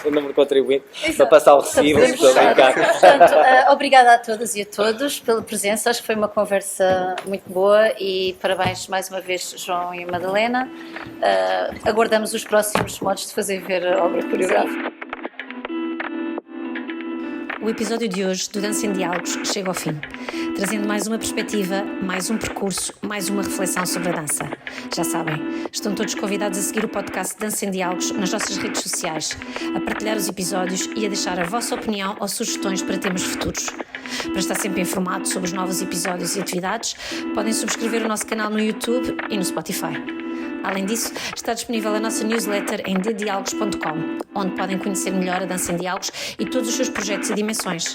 O número de contribuinte para passar o recibo. Portanto, obrigada a todas e a todos pela presença. Acho que foi uma conversa muito boa e parabéns mais uma vez, João e Madalena. Aguardamos os próximos modos de fazer ver a obra coreográfica. O episódio de hoje do Dança em Diálogos chega ao fim, trazendo mais uma perspectiva, mais um percurso, mais uma reflexão sobre a dança. Já sabem, estão todos convidados a seguir o podcast Dança em Diálogos nas nossas redes sociais, a partilhar os episódios e a deixar a vossa opinião ou sugestões para temas futuros. Para estar sempre informado sobre os novos episódios e atividades, podem subscrever o nosso canal no YouTube e no Spotify. Além disso, está disponível a nossa newsletter em ddialogos.com, onde podem conhecer melhor a Dança em Diálogos e todos os seus projetos e dimensões.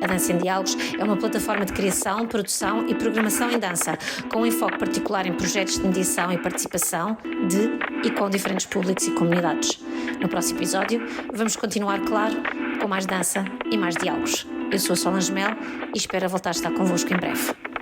A Dança em Diálogos é uma plataforma de criação, produção e programação em dança, com um enfoque particular em projetos de mediação e participação de e com diferentes públicos e comunidades. No próximo episódio, vamos continuar, claro, com mais dança e mais diálogos. Eu sou a Solange Mel e espero voltar a estar convosco em breve.